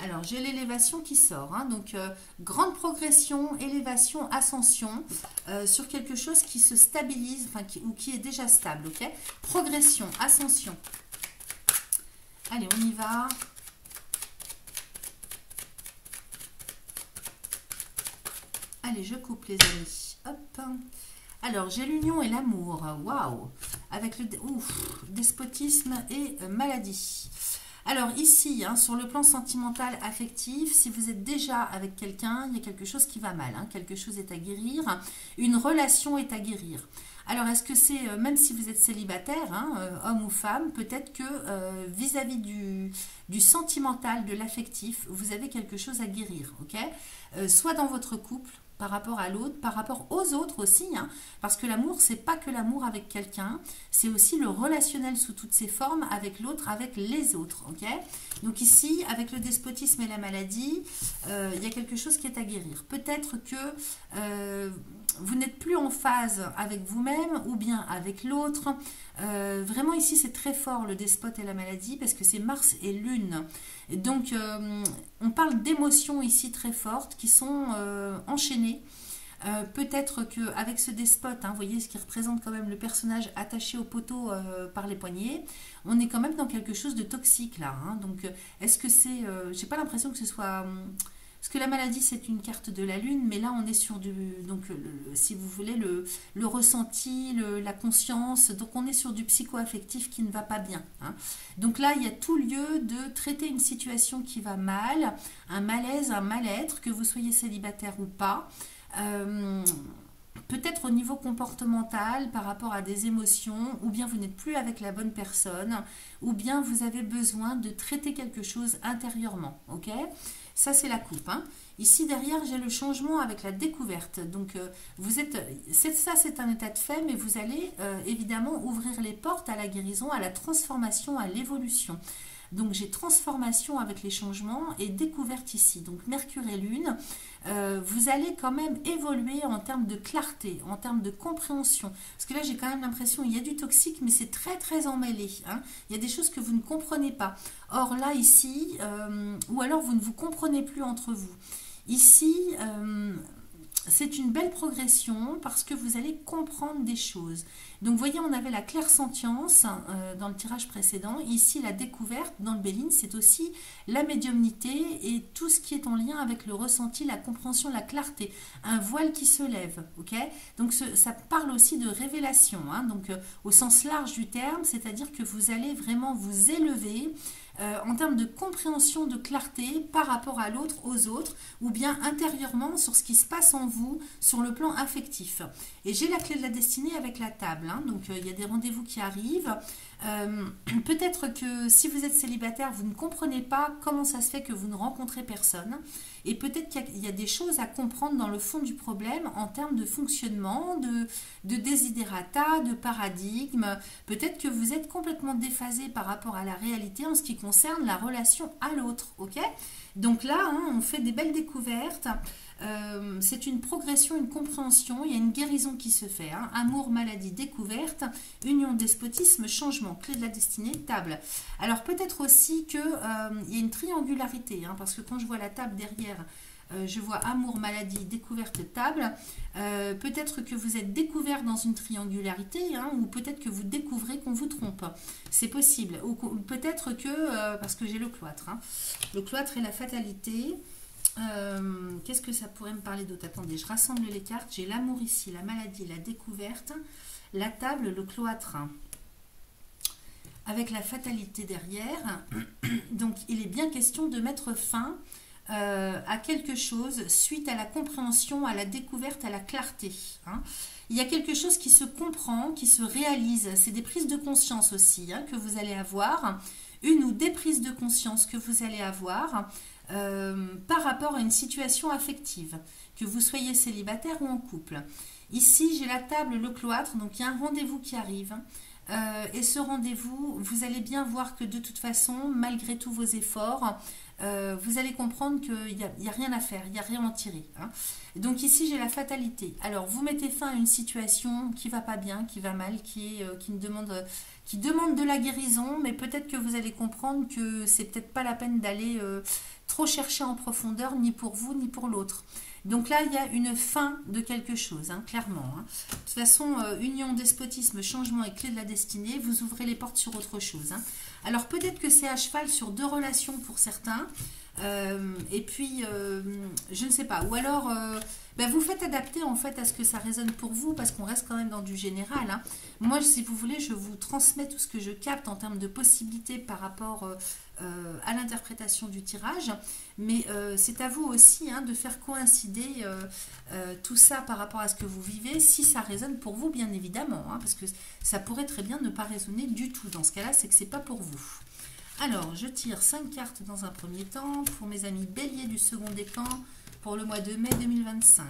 Alors, j'ai l'élévation qui sort. Hein, donc, grande progression, élévation, ascension sur quelque chose qui se stabilise enfin, ou qui est déjà stable. Okay, progression, ascension. Allez, on y va. Allez, je coupe les amis. Hop. Alors, j'ai l'union et l'amour. Waouh! Avec le despotisme et maladie. Alors ici, hein, sur le plan sentimental, affectif, si vous êtes déjà avec quelqu'un, il y a quelque chose qui va mal, hein, quelque chose est à guérir, une relation est à guérir. Alors est-ce que c'est, même si vous êtes célibataire, hein, homme ou femme, peut-être que vis-à-vis du sentimental, de l'affectif, vous avez quelque chose à guérir, ok? Soit dans votre couple, par rapport à l'autre, par rapport aux autres aussi, hein, parce que l'amour, c'est pas que l'amour avec quelqu'un, c'est aussi le relationnel sous toutes ses formes avec l'autre, avec les autres, ok? Donc ici, avec le despotisme et la maladie, il y a quelque chose qui est à guérir. Peut-être que vous n'êtes plus en phase avec vous-même ou bien avec l'autre. Vraiment ici, c'est très fort le despote et la maladie parce que c'est Mars et Lune. Donc, on parle d'émotions ici très fortes qui sont enchaînées. Peut-être qu'avec ce despote, hein, vous voyez ce qui représente quand même le personnage attaché au poteau par les poignets, on est quand même dans quelque chose de toxique là. Hein. Donc, est-ce que c'est... j'ai pas l'impression que ce soit... parce que la maladie, c'est une carte de la Lune, mais là, on est sur du... Donc, si vous voulez, le ressenti, la conscience. Donc, on est sur du psycho-affectif qui ne va pas bien. Hein. Donc là, il y a tout lieu de traiter une situation qui va mal, un malaise, un mal-être, que vous soyez célibataire ou pas. Peut-être au niveau comportemental par rapport à des émotions, ou bien vous n'êtes plus avec la bonne personne, ou bien vous avez besoin de traiter quelque chose intérieurement, ok? Ça, c'est la coupe. Hein. Ici, derrière, j'ai le changement avec la découverte. Donc, ça, c'est un état de fait, mais vous allez évidemment ouvrir les portes à la guérison, à la transformation, à l'évolution. Donc, j'ai transformation avec les changements et découverte ici. Donc, Mercure et Lune, vous allez quand même évoluer en termes de clarté, en termes de compréhension. Parce que là, j'ai quand même l'impression qu'il y a du toxique, mais c'est très, très emmêlé. Hein. Il y a des choses que vous ne comprenez pas. Or, là, ici, ou alors vous ne vous comprenez plus entre vous. Ici, c'est une belle progression parce que vous allez comprendre des choses. Donc, vous voyez, on avait la clairsentience dans le tirage précédent. Ici, la découverte dans le Béline, c'est aussi la médiumnité et tout ce qui est en lien avec le ressenti, la compréhension, la clarté. Un voile qui se lève, ok? Donc, ça parle aussi de révélation, hein, donc au sens large du terme, c'est-à-dire que vous allez vraiment vous élever en termes de compréhension, de clarté par rapport à l'autre, aux autres, ou bien intérieurement sur ce qui se passe en vous, sur le plan affectif. Et j'ai la clé de la destinée avec la table, hein, donc il y a des rendez-vous qui arrivent. Peut-être que si vous êtes célibataire, vous ne comprenez pas comment ça se fait que vous ne rencontrez personne. Et peut-être qu'il y a des choses à comprendre dans le fond du problème en termes de fonctionnement, de desiderata, de paradigme. Peut-être que vous êtes complètement déphasé par rapport à la réalité en ce qui concerne la relation à l'autre. Ok ? Donc là, hein, on fait des belles découvertes. C'est une progression, une compréhension, il y a une guérison qui se fait. Hein. Amour, maladie, découverte, union, despotisme, changement, clé de la destinée, table. Alors peut-être aussi qu'il y a une triangularité, hein, parce que quand je vois la table derrière, je vois amour, maladie, découverte, table. Peut-être que vous êtes découvert dans une triangularité, hein, ou peut-être que vous découvrez qu'on vous trompe. C'est possible. Ou peut-être que, parce que j'ai le cloître, hein. Le cloître et la fatalité. Qu'est-ce que ça pourrait me parler d'autre? Attendez, je rassemble les cartes. J'ai l'amour ici, la maladie, la découverte, la table, le cloître, avec la fatalité derrière. Donc, il est bien question de mettre fin à quelque chose suite à la compréhension, à la découverte, à la clarté. Hein. Il y a quelque chose qui se comprend, qui se réalise. C'est des prises de conscience aussi, hein, que vous allez avoir. Une ou des prises de conscience que vous allez avoir par rapport à une situation affective, que vous soyez célibataire ou en couple. Ici, j'ai la table, le cloître, donc il y a un rendez-vous qui arrive. Et ce rendez-vous, vous allez bien voir que de toute façon, malgré tous vos efforts, vous allez comprendre qu'il n'y a rien à faire, il n'y a rien à en tirer. Hein. Donc ici, j'ai la fatalité. Alors, vous mettez fin à une situation qui ne va pas bien, qui va mal, qui demande de la guérison, mais peut-être que vous allez comprendre que c'est peut-être pas la peine d'aller trop chercher en profondeur, ni pour vous, ni pour l'autre. Donc là, il y a une fin de quelque chose, hein, clairement. Hein. De toute façon, union, despotisme, changement et clé de la destinée, vous ouvrez les portes sur autre chose. Hein. Alors peut-être que c'est à cheval sur deux relations pour certains, et puis, je ne sais pas. Ou alors, vous faites adapter en fait à ce que ça résonne pour vous, parce qu'on reste quand même dans du général. Hein. Moi, si vous voulez, je vous transmets tout ce que je capte en termes de possibilités par rapport à l'interprétation du tirage, mais c'est à vous aussi de faire coïncider tout ça par rapport à ce que vous vivez, si ça résonne pour vous, bien évidemment, parce que ça pourrait très bien ne pas résonner du tout. Dans ce cas-là, c'est que c'est pas pour vous. Alors, je tire 5 cartes dans un premier temps pour mes amis béliers du second décan pour le mois de mai 2025.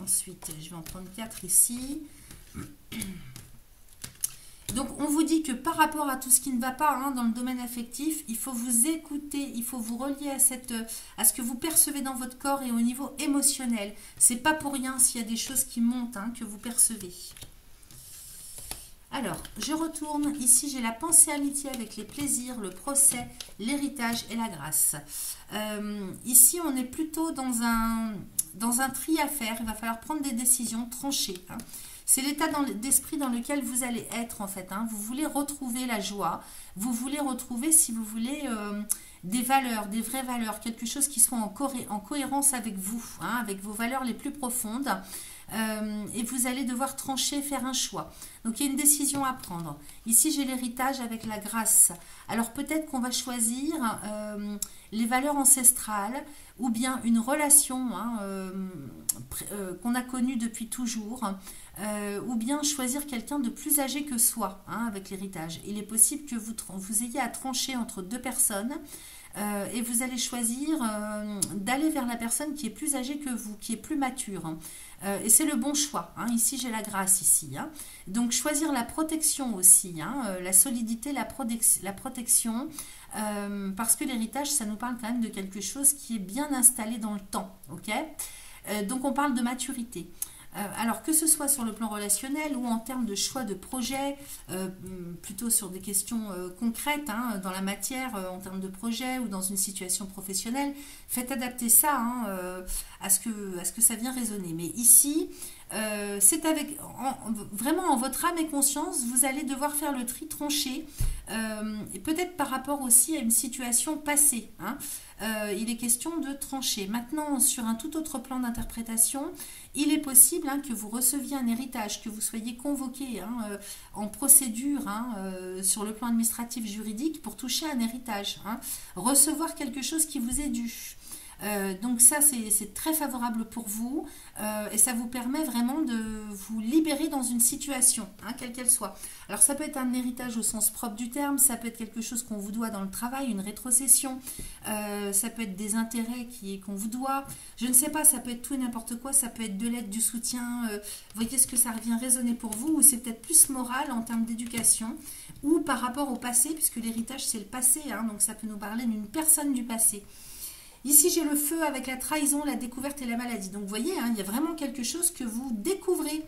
Ensuite, je vais en prendre 4 ici. Donc, on vous dit que par rapport à tout ce qui ne va pas dans le domaine affectif, il faut vous écouter, il faut vous relier à ce que vous percevez dans votre corps et au niveau émotionnel. C'est pas pour rien s'il y a des choses qui montent, que vous percevez. Alors, je retourne. Ici, j'ai la pensée amitié avec les plaisirs, le procès, l'héritage et la grâce. Ici, on est plutôt dans un tri à faire. Il va falloir prendre des décisions tranchées. C'est l'état d'esprit dans lequel vous allez être, en fait. Vous voulez retrouver la joie. Vous voulez retrouver, si vous voulez, des valeurs, des vraies valeurs. Quelque chose qui soit en cohérence avec vous, avec vos valeurs les plus profondes. Et vous allez devoir trancher, faire un choix. Donc il y a une décision à prendre. Ici j'ai l'héritage avec la grâce. Alors peut-être qu'on va choisir les valeurs ancestrales ou bien une relation qu'on a connue depuis toujours, ou bien choisir quelqu'un de plus âgé que soi avec l'héritage. Il est possible que vous ayez à trancher entre deux personnes. Et vous allez choisir d'aller vers la personne qui est plus âgée que vous, qui est plus mature. Et c'est le bon choix. Ici, j'ai la grâce. Ici. Donc, choisir la protection aussi. La solidité, la protection. Parce que l'héritage, ça nous parle quand même de quelque chose qui est bien installé dans le temps. Okay, donc, on parle de maturité. Alors que ce soit sur le plan relationnel ou en termes de choix de projet, plutôt sur des questions concrètes dans la matière, en termes de projet ou dans une situation professionnelle, faites adapter ça à ce que ça vient résonner. Mais ici, c'est vraiment en votre âme et conscience, vous allez devoir faire le tri tranché, et peut-être par rapport aussi à une situation passée. Il est question de trancher. Maintenant, sur un tout autre plan d'interprétation, il est possible que vous receviez un héritage, que vous soyez convoqué en procédure sur le plan administratif juridique pour toucher un héritage, recevoir quelque chose qui vous est dû. Donc ça c'est très favorable pour vous, et ça vous permet vraiment de vous libérer dans une situation, quelle qu'elle soit. Alors ça peut être un héritage au sens propre du terme, ça peut être quelque chose qu'on vous doit dans le travail, une rétrocession, ça peut être des intérêts qu'on vous doit, je ne sais pas, ça peut être tout et n'importe quoi, ça peut être de l'aide, du soutien, voyez ce que ça vient résonner pour vous, ou c'est peut-être plus moral en termes d'éducation, ou par rapport au passé, puisque l'héritage c'est le passé, donc ça peut nous parler d'une personne du passé. Ici, j'ai le feu avec la trahison, la découverte et la maladie. Donc, vous voyez, il y a vraiment quelque chose que vous découvrez.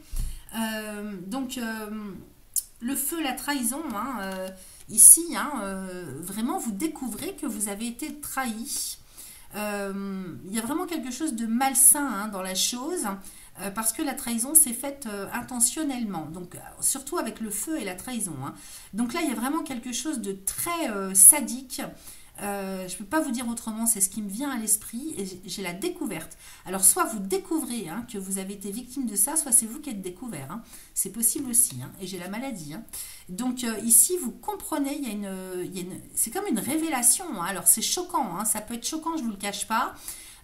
Le feu, la trahison, ici, vraiment, vous découvrez que vous avez été trahi. Il y a vraiment quelque chose de malsain dans la chose, parce que la trahison s'est faite intentionnellement. Donc, surtout avec le feu et la trahison. Donc là, il y a vraiment quelque chose de très sadique. Je ne peux pas vous dire autrement, c'est ce qui me vient à l'esprit, et j'ai la découverte. Alors soit vous découvrez que vous avez été victime de ça, soit c'est vous qui êtes découvert, c'est possible aussi, et j'ai la maladie. Donc ici vous comprenez, c'est comme une révélation, alors c'est choquant, ça peut être choquant, je ne vous le cache pas,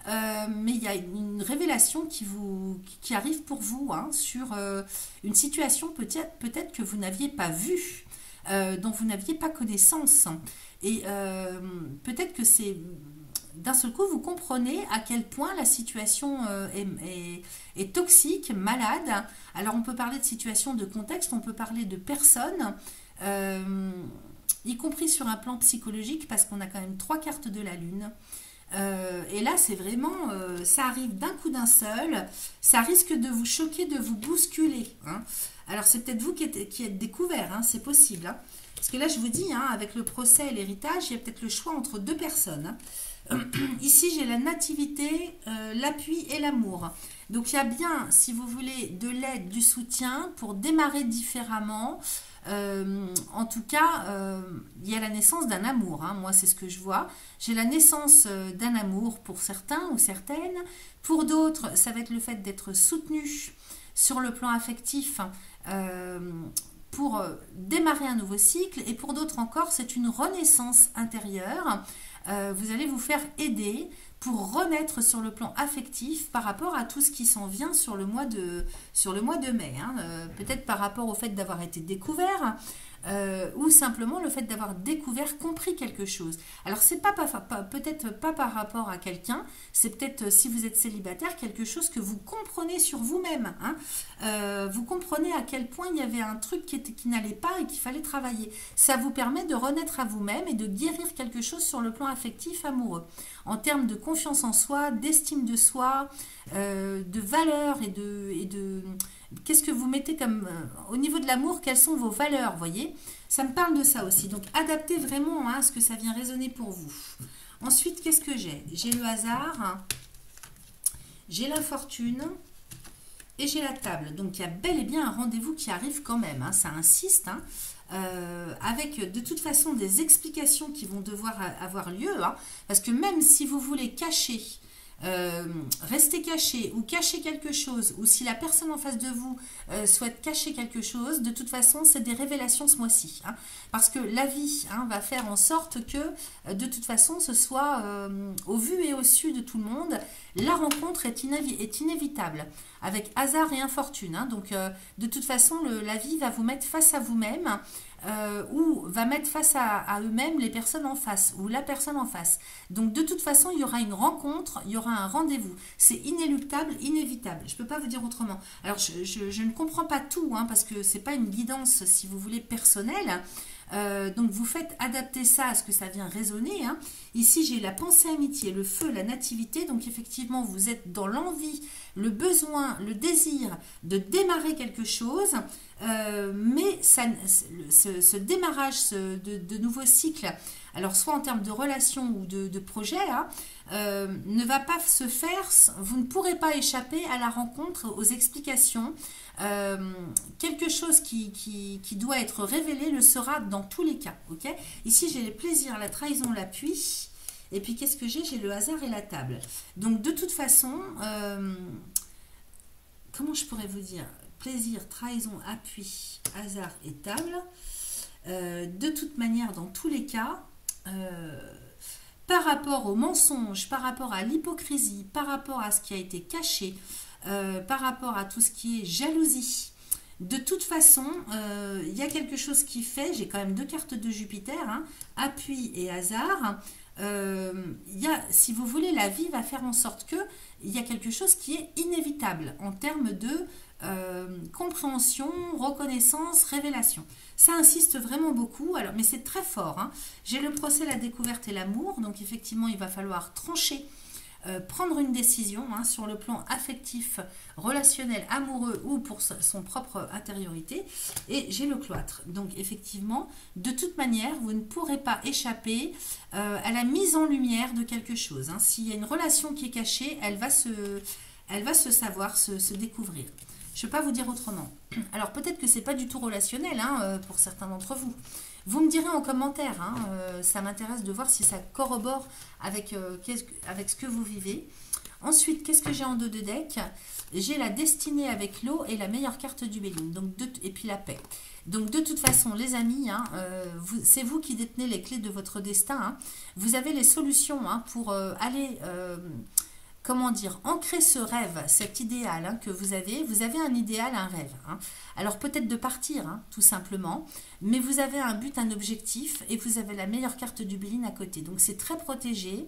mais il y a une révélation qui arrive pour vous sur une situation peut-être que vous n'aviez pas vue, dont vous n'aviez pas connaissance. Et peut-être que c'est d'un seul coup vous comprenez à quel point la situation est toxique, malade. Alors on peut parler de situation, de contexte, on peut parler de personnes, y compris sur un plan psychologique, parce qu'on a quand même 3 cartes de la lune. Et là c'est vraiment, ça arrive d'un coup d'un seul, ça risque de vous choquer, de vous bousculer. Alors c'est peut-être vous qui êtes découvert, c'est possible. Parce que là, je vous dis, avec le procès et l'héritage, il y a peut-être le choix entre 2 personnes. Ici, j'ai la nativité, l'appui et l'amour. Donc, il y a bien, si vous voulez, de l'aide, du soutien pour démarrer différemment. En tout cas, il y a la naissance d'un amour. Moi, c'est ce que je vois. J'ai la naissance d'un amour pour certains ou certaines. Pour d'autres, ça va être le fait d'être soutenu sur le plan affectif, pour démarrer un nouveau cycle, et pour d'autres encore c'est une renaissance intérieure vous allez vous faire aider pour renaître sur le plan affectif par rapport à tout ce qui s'en vient sur le mois de mai. Hein. Peut-être par rapport au fait d'avoir été découvert, ou simplement le fait d'avoir découvert, compris quelque chose. Alors c'est peut-être pas par rapport à quelqu'un, c'est peut-être si vous êtes célibataire, quelque chose que vous comprenez sur vous-même. Hein. Vous comprenez à quel point il y avait un truc qui n'allait pas et qu'il fallait travailler. Ça vous permet de renaître à vous-même et de guérir quelque chose sur le plan affectif, amoureux. En termes de confiance en soi, d'estime de soi, de valeur et de qu'est-ce que vous mettez comme au niveau de l'amour, quelles sont vos valeurs, voyez, ça me parle de ça aussi. Donc adaptez vraiment à ce que ça vient résonner pour vous. Ensuite, qu'est-ce que j'ai le hasard, j'ai la fortune et j'ai la table. Donc il y a bel et bien un rendez-vous qui arrive quand même, hein, ça insiste, hein. Avec de toute façon des explications qui vont devoir avoir lieu, hein, parce que même si vous voulez cacher, rester caché ou cacher quelque chose, ou si la personne en face de vous souhaite cacher quelque chose, de toute façon c'est des révélations ce mois-ci, hein, parce que la vie, hein, va faire en sorte que de toute façon ce soit au vu et au su de tout le monde. La rencontre est inévitable avec hasard et infortune, hein, donc de toute façon la vie va vous mettre face à vous-même, ou va mettre face à eux-mêmes les personnes en face ou la personne en face. Donc de toute façon il y aura une rencontre, il y aura un rendez-vous, c'est inéluctable, inévitable, je ne peux pas vous dire autrement. Alors je ne comprends pas tout, hein, parce que c'est pas une guidance, si vous voulez, personnelle. Donc vous faites adapter ça à ce que ça vient résonner, hein. Ici j'ai la pensée amitié, le feu, la nativité, donc effectivement vous êtes dans l'envie, le besoin, le désir de démarrer quelque chose, mais ce démarrage de nouveaux cycles, alors soit en termes de relations ou de projets, hein, ne va pas se faire, vous ne pourrez pas échapper à la rencontre, aux explications. Quelque chose qui doit être révélé le sera dans tous les cas. Okay, ici j'ai les plaisirs, la trahison, l'appui, et puis qu'est-ce que j'ai le hasard et la table. Donc de toute façon, comment je pourrais vous dire, plaisir, trahison, appui, hasard et table, de toute manière dans tous les cas, par rapport au mensonge, par rapport à l'hypocrisie, par rapport à ce qui a été caché, par rapport à tout ce qui est jalousie, de toute façon il y a quelque chose qui fait, j'ai quand même 2 cartes de Jupiter, hein, appui et hasard, si vous voulez, la vie va faire en sorte que il y a quelque chose qui est inévitable en termes de compréhension, reconnaissance, révélation. Ça insiste vraiment beaucoup, alors, mais c'est très fort, hein. J'ai le procès, la découverte et l'amour, donc effectivement il va falloir trancher, prendre une décision, hein, sur le plan affectif, relationnel, amoureux ou pour son propre intériorité. Et j'ai le cloître. Donc effectivement, de toute manière, vous ne pourrez pas échapper à la mise en lumière de quelque chose, hein. S'il y a une relation qui est cachée, elle va se savoir, se découvrir. Je ne peux pas vous dire autrement. Alors peut-être que c'est pas du tout relationnel, hein, pour certains d'entre vous. Vous me direz en commentaire, hein, ça m'intéresse de voir si ça corrobore avec ce que vous vivez. Ensuite, qu'est-ce que j'ai en dos de deck? J'ai la destinée avec l'eau et la meilleure carte du Béline, et puis la paix. Donc de toute façon, les amis, hein, c'est vous qui détenez les clés de votre destin, hein. Vous avez les solutions, hein, pour aller... comment dire, ancrer ce rêve, cet idéal, hein, que vous avez. Vous avez un idéal, un rêve, hein. Alors peut-être de partir, hein, tout simplement, mais vous avez un but, un objectif, et vous avez la meilleure carte du Béline à côté. Donc c'est très protégé.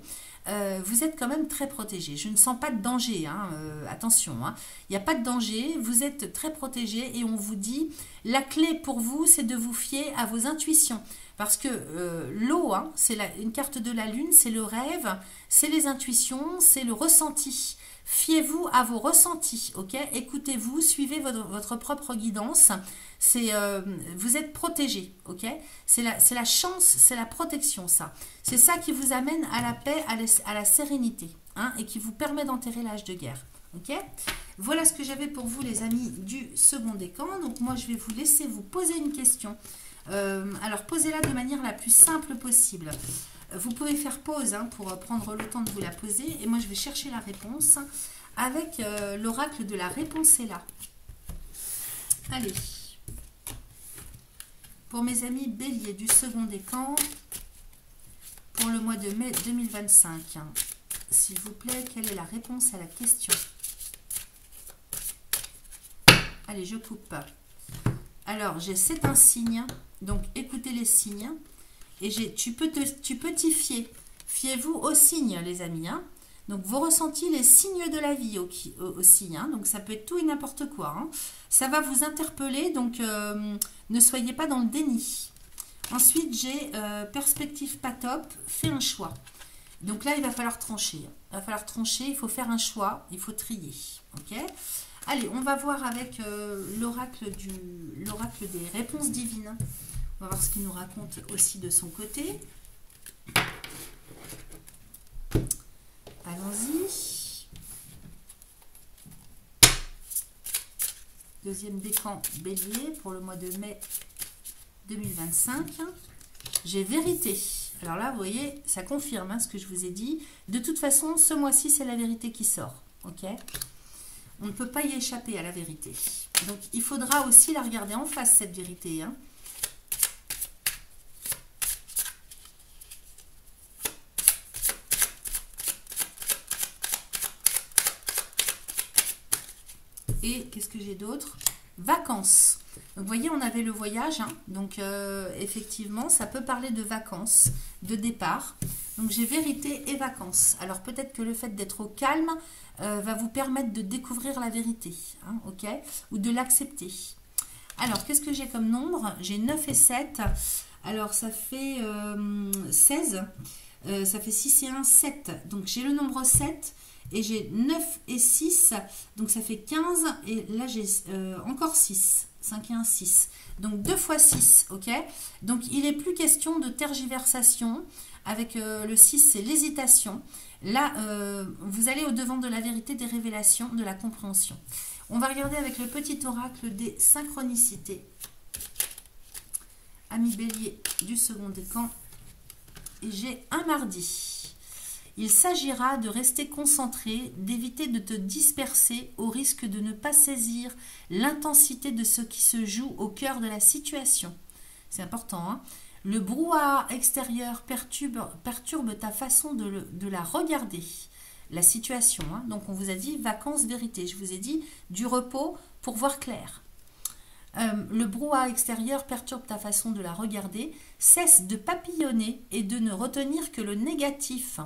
Vous êtes quand même très protégé. Je ne sens pas de danger, hein, attention, hein. Il n'y a pas de danger, vous êtes très protégé et on vous dit, la clé pour vous, c'est de vous fier à vos intuitions. Parce que l'eau, hein, c'est une carte de la lune, c'est le rêve, c'est les intuitions, c'est le ressenti. Fiez-vous à vos ressentis, ok? Écoutez-vous, suivez votre propre guidance. Vous êtes protégé, ok? C'est la chance, c'est la protection, ça. C'est ça qui vous amène à la paix, à la sérénité, hein, et qui vous permet d'enterrer l'âge de guerre. Ok, voilà ce que j'avais pour vous, les amis du second décan. Donc moi je vais vous laisser vous poser une question. Alors posez-la de manière la plus simple possible. Vous pouvez faire pause, hein, pour prendre le temps de vous la poser. Et moi je vais chercher la réponse avec l'oracle de la réponse est là. Allez. Pour mes amis béliers du second décan, pour le mois de mai 2025. S'il vous plaît, quelle est la réponse à la question? Allez, je coupe. Alors, c'est un signe. Donc, écoutez les signes. Et tu peux t'y fier. Fiez-vous aux signes, les amis. Hein. Donc, vos ressentis, les signes de la vie aussi. Hein. Donc, ça peut être tout et n'importe quoi. Hein. Ça va vous interpeller. Donc, ne soyez pas dans le déni. Ensuite, j'ai perspective pas top. Fais un choix. Donc là, il va falloir trancher. Il va falloir trancher. Il faut faire un choix. Il faut trier. Ok ? Allez, on va voir avec l'oracle des réponses divines. On va voir ce qu'il nous raconte aussi de son côté. Allons-y. Deuxième décan bélier pour le mois de mai 2025. J'ai vérité. Alors là, vous voyez, ça confirme hein, ce que je vous ai dit. De toute façon, ce mois-ci, c'est la vérité qui sort. Ok ? On ne peut pas y échapper à la vérité. Donc, il faudra aussi la regarder en face, cette vérité. Hein. Et qu'est-ce que j'ai d'autre? Vacances. Donc, vous voyez, on avait le voyage. Hein. Donc, effectivement, ça peut parler de vacances, de départ. Donc, j'ai vérité et vacances. Alors, peut-être que le fait d'être au calme va vous permettre de découvrir la vérité. Hein, ok? Ou de l'accepter. Alors, qu'est-ce que j'ai comme nombre? J'ai 9 et 7. Alors, ça fait 16. Ça fait 6 et 1, 7. Donc, j'ai le nombre 7. Et j'ai 9 et 6, donc ça fait 15, et là j'ai encore 6, 5 et 1, 6. Donc 2 fois 6, ok? Donc il n'est plus question de tergiversation, avec le 6 c'est l'hésitation. Là, vous allez au-devant de la vérité, des révélations, de la compréhension. On va regarder avec le petit oracle des synchronicités. Ami bélier du second décan, et j'ai un mardi. Il s'agira de rester concentré, d'éviter de te disperser au risque de ne pas saisir l'intensité de ce qui se joue au cœur de la situation. C'est important. Hein? Le brouhaha extérieur perturbe ta façon de la regarder, la situation. Hein? Donc on vous a dit vacances, vérité. Je vous ai dit du repos pour voir clair. Le brouhaha extérieur perturbe ta façon de la regarder. Cesse de papillonner et de ne retenir que le négatif.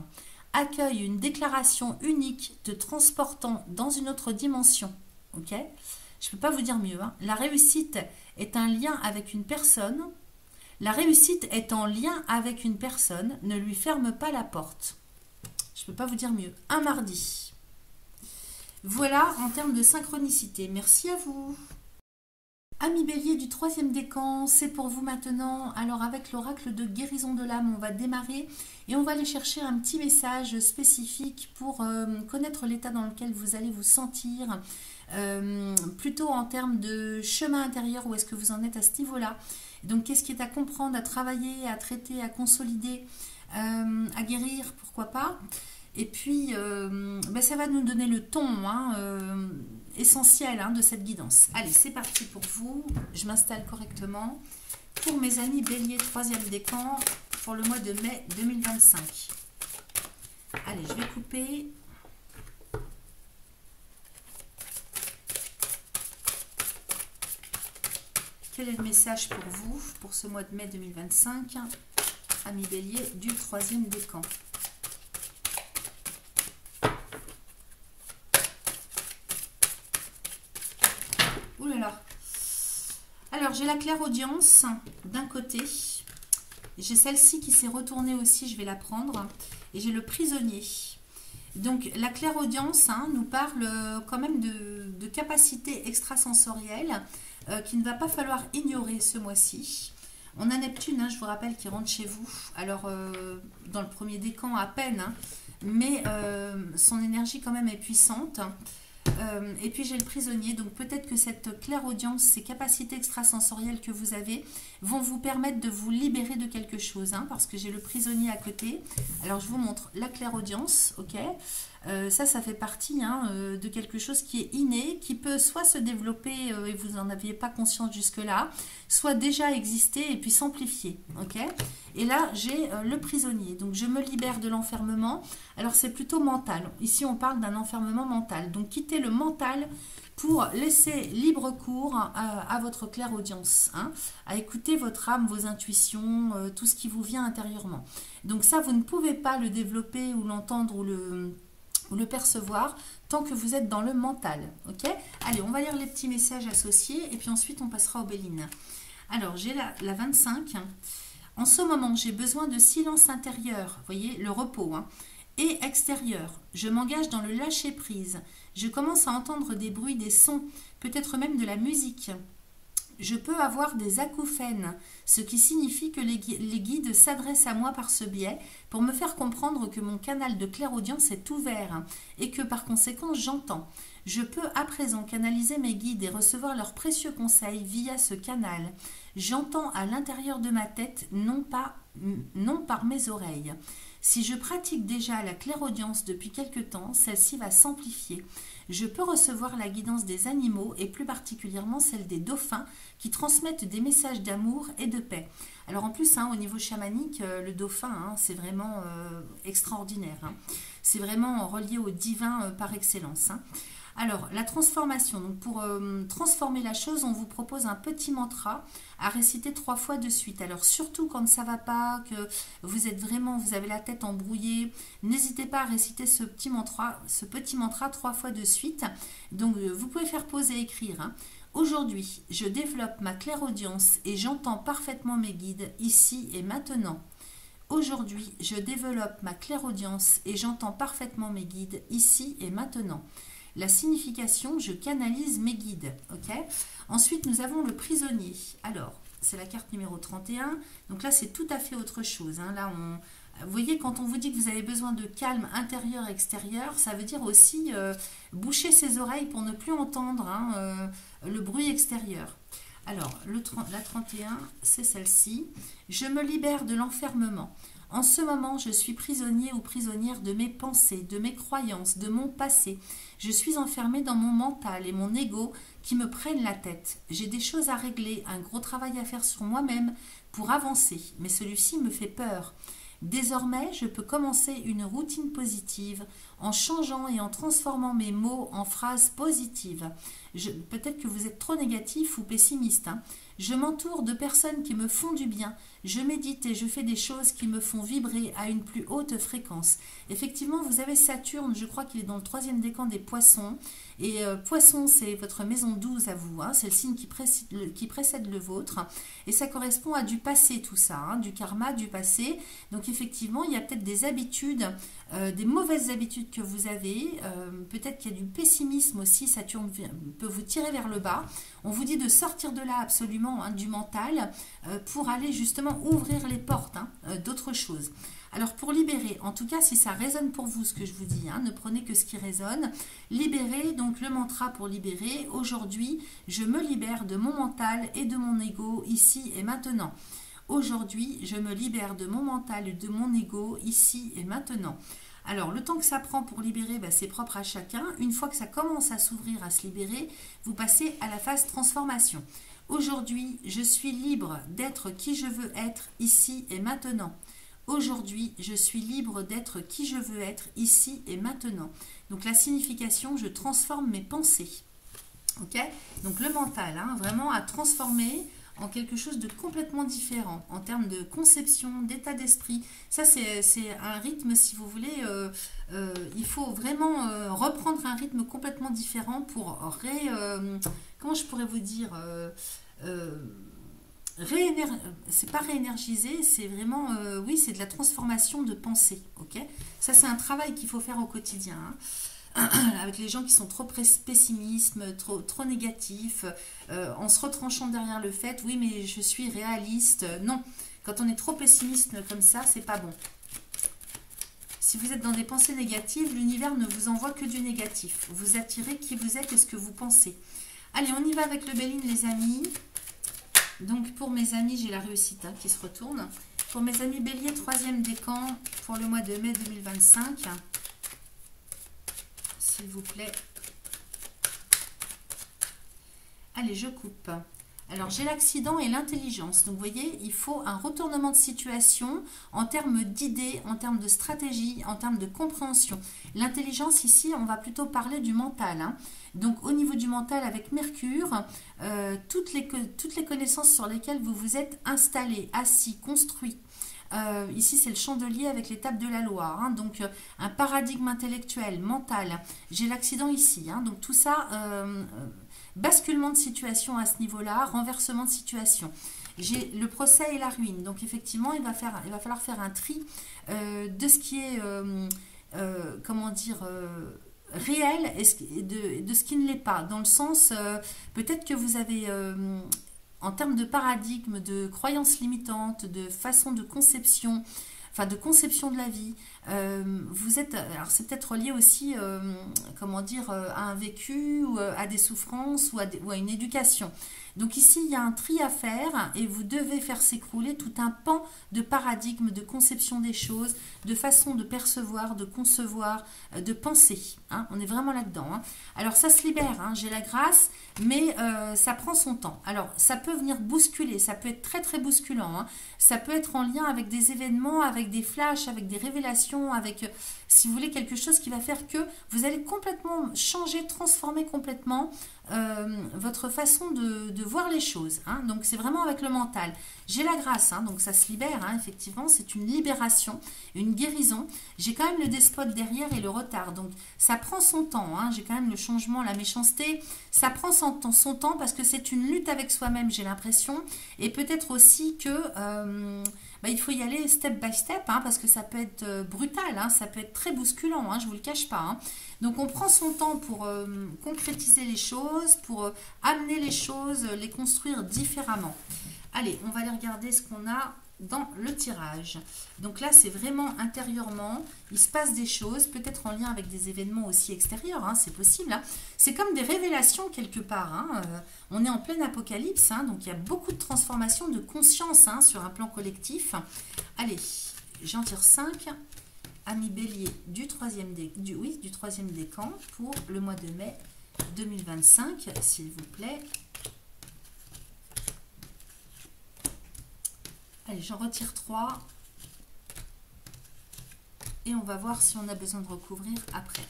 Accueille une déclaration unique te transportant dans une autre dimension. Ok ? Je ne peux pas vous dire mieux. Hein. La réussite est un lien avec une personne. La réussite est en lien avec une personne. Ne lui ferme pas la porte. Je ne peux pas vous dire mieux. Un mardi. Voilà en termes de synchronicité. Merci à vous. Ami bélier du troisième décan, c'est pour vous maintenant. Alors avec l'oracle de guérison de l'âme, on va démarrer et on va aller chercher un petit message spécifique pour connaître l'état dans lequel vous allez vous sentir, plutôt en termes de chemin intérieur, où est-ce que vous en êtes à ce niveau-là. Donc qu'est-ce qui est à comprendre, à travailler, à traiter, à consolider, à guérir, pourquoi pas. Et puis, ça va nous donner le ton essentiel de cette guidance. Allez, c'est parti pour vous. Je m'installe correctement. Pour mes amis bélier, troisième décan, pour le mois de mai 2025. Allez, je vais couper. Quel est le message pour vous, pour ce mois de mai 2025, amis bélier du troisième décan? Ouh là là. Alors, j'ai la clairaudience d'un côté. J'ai celle-ci qui s'est retournée aussi, je vais la prendre. Et j'ai le prisonnier. Donc, la clairaudience nous parle quand même de capacités extrasensorielles qu'il ne va pas falloir ignorer ce mois-ci. On a Neptune, je vous rappelle, qui rentre chez vous. Alors, dans le premier décan, à peine, mais son énergie quand même est puissante. Et puis j'ai le prisonnier, donc peut-être que cette clairaudience, ces capacités extrasensorielles que vous avez vont vous permettre de vous libérer de quelque chose, parce que j'ai le prisonnier à côté. Alors je vous montre la clairaudience, ok. Ça fait partie hein, de quelque chose qui est inné, qui peut soit se développer et vous n'en aviez pas conscience jusque-là, soit déjà exister et puis s'amplifier. Ok. Et là, j'ai le prisonnier. Donc, je me libère de l'enfermement. Alors, c'est plutôt mental. Ici, on parle d'un enfermement mental. Donc, quittez le mental pour laisser libre cours à votre clairaudience, hein, à écouter votre âme, vos intuitions, tout ce qui vous vient intérieurement. Donc ça, vous ne pouvez pas le développer ou l'entendre ou le percevoir tant que vous êtes dans le mental. Ok. Allez, on va lire les petits messages associés et puis ensuite on passera aux Bélines. Alors, j'ai la 25. En ce moment, j'ai besoin de silence intérieur, vous voyez, le repos, hein, et extérieur. Je m'engage dans le lâcher-prise. Je commence à entendre des bruits, des sons, peut-être même de la musique. Je peux avoir des acouphènes, ce qui signifie que les guides s'adressent à moi par ce biais pour me faire comprendre que mon canal de clairaudience est ouvert et que par conséquent j'entends. Je peux à présent canaliser mes guides et recevoir leurs précieux conseils via ce canal. J'entends à l'intérieur de ma tête, non par mes oreilles. Si je pratique déjà la clairaudience depuis quelque temps, celle-ci va s'amplifier. Je peux recevoir la guidance des animaux et plus particulièrement celle des dauphins qui transmettent des messages d'amour et de paix. Alors en plus, hein, au niveau chamanique, le dauphin, hein, c'est vraiment extraordinaire. Hein. C'est vraiment relié au divin par excellence. Hein. Alors, la transformation. Donc, pour transformer la chose, on vous propose un petit mantra à réciter 3 fois de suite. Alors, surtout quand ça ne va pas, que vous avez la tête embrouillée, n'hésitez pas à réciter ce petit mantra 3 fois de suite. Donc, vous pouvez faire pause et écrire. Hein. Aujourd'hui, je développe ma clairaudience et j'entends parfaitement mes guides ici et maintenant. Aujourd'hui, je développe ma clairaudience et j'entends parfaitement mes guides ici et maintenant. La signification, je canalise mes guides. Okay. Ensuite, nous avons le prisonnier. Alors, c'est la carte numéro 31. Donc là, c'est tout à fait autre chose. Hein. Là, vous voyez, quand on vous dit que vous avez besoin de calme intérieur et extérieur, ça veut dire aussi boucher ses oreilles pour ne plus entendre hein, le bruit extérieur. Alors, la 31, c'est celle-ci. Je me libère de l'enfermement. En ce moment, je suis prisonnier ou prisonnière de mes pensées, de mes croyances, de mon passé. Je suis enfermée dans mon mental et mon ego qui me prennent la tête. J'ai des choses à régler, un gros travail à faire sur moi-même pour avancer, mais celui-ci me fait peur. Désormais, je peux commencer une routine positive en changeant et en transformant mes mots en phrases positives. Peut-être que vous êtes trop négatif ou pessimiste. Hein. Je m'entoure de personnes qui me font du bien. Je médite et je fais des choses qui me font vibrer à une plus haute fréquence. Effectivement, vous avez Saturne, je crois qu'il est dans le 3e décan des poissons. Et poisson, c'est votre maison 12 à vous. Hein, c'est le signe qui précède le vôtre. Et ça correspond à du passé, tout ça. Hein, du karma, du passé. Donc effectivement, il y a peut-être des habitudes, des mauvaises habitudes que vous avez. Peut-être qu'il y a du pessimisme aussi. Saturne peut vous tirer vers le bas. On vous dit de sortir de là absolument, hein, du mental, pour aller justement ouvrir les portes hein, d'autres choses. Alors pour libérer, en tout cas si ça résonne pour vous ce que je vous dis, hein, ne prenez que ce qui résonne. Libérer, donc le mantra pour libérer. Aujourd'hui, je me libère de mon mental et de mon ego ici et maintenant. Aujourd'hui, je me libère de mon mental et de mon ego ici et maintenant. Alors, le temps que ça prend pour libérer, ben, c'est propre à chacun. Une fois que ça commence à s'ouvrir, à se libérer, vous passez à la phase transformation. Aujourd'hui, je suis libre d'être qui je veux être ici et maintenant. Aujourd'hui, je suis libre d'être qui je veux être ici et maintenant. Donc, la signification, je transforme mes pensées. Ok. Donc, le mental, hein, vraiment à transformer en quelque chose de complètement différent en termes de conception, d'état d'esprit. Ça, c'est un rythme, si vous voulez, il faut vraiment reprendre un rythme complètement différent pour comment je pourrais vous dire c'est pas réénergiser, c'est vraiment, oui, c'est de la transformation de pensée. Ok. Ça, c'est un travail qu'il faut faire au quotidien. Hein. Avec les gens qui sont trop pessimistes, trop négatifs, en se retranchant derrière le fait, oui mais je suis réaliste. Non, quand on est trop pessimiste comme ça, c'est pas bon. Si vous êtes dans des pensées négatives, l'univers ne vous envoie que du négatif. Vous attirez qui vous êtes et ce que vous pensez. Allez, on y va avec le Béline, les amis. Donc pour mes amis, j'ai la réussite hein, qui se retourne. Pour mes amis Bélier, 3e décan pour le mois de mai 2025. s'il vous plaît. Allez, je coupe. Alors, j'ai l'accident et l'intelligence. Donc, vous voyez, il faut un retournement de situation en termes d'idées, en termes de stratégie, en termes de compréhension. L'intelligence, ici, on va plutôt parler du mental. Hein. Donc, au niveau du mental, avec Mercure, toutes les connaissances sur lesquelles vous vous êtes installé, assis, construit. Ici, c'est le chandelier avec l'étape de la Loire. Hein. Donc, un paradigme intellectuel, mental. J'ai l'accident ici. Hein. Donc, tout ça... basculement de situation à ce niveau-là, renversement de situation. J'ai le procès et la ruine. Donc effectivement, il va falloir faire un tri de ce qui est, comment dire, réel et de ce qui ne l'est pas. Dans le sens, peut-être que vous avez, en termes de paradigme, de croyances limitantes, de façon de conception, enfin de conception de la vie, vous êtes, alors c'est peut-être relié aussi, comment dire, à un vécu, ou à des souffrances, ou à une éducation. Donc ici, il y a un tri à faire et vous devez faire s'écrouler tout un pan de paradigme, de conception des choses, de façon de percevoir, de concevoir, de penser. Hein. On est vraiment là-dedans. Hein. Alors ça se libère, hein. J'ai la grâce, mais ça prend son temps. Alors ça peut venir bousculer, ça peut être très très bousculant. Hein. Ça peut être en lien avec des événements, avec des flashs, avec des révélations, avec, si vous voulez, quelque chose qui va faire que vous allez complètement changer, transformer complètement votre façon de voir les choses. Hein. Donc c'est vraiment avec le mental. J'ai la grâce, hein, donc ça se libère, hein, effectivement, c'est une libération, une guérison. J'ai quand même le despote derrière et le retard, donc ça prend son temps. Hein. J'ai quand même le changement, la méchanceté, ça prend son temps parce que c'est une lutte avec soi-même, j'ai l'impression, et peut-être aussi que il faut y aller step by step, hein, parce que ça peut être brutal, hein, ça peut être très bousculant, hein, je ne vous le cache pas. Hein. Donc on prend son temps pour concrétiser les choses, pour amener les choses, les construire différemment. Allez, on va aller regarder ce qu'on a dans le tirage. Donc là, c'est vraiment intérieurement, il se passe des choses, peut-être en lien avec des événements aussi extérieurs, hein, c'est possible. Hein. C'est comme des révélations quelque part. Hein. On est en plein apocalypse, hein, donc il y a beaucoup de transformations de conscience, hein, sur un plan collectif. Allez, j'en tire 5. Ami Bélier du troisième décan pour le mois de mai 2025, s'il vous plaît. Allez, j'en retire 3. Et on va voir si on a besoin de recouvrir après.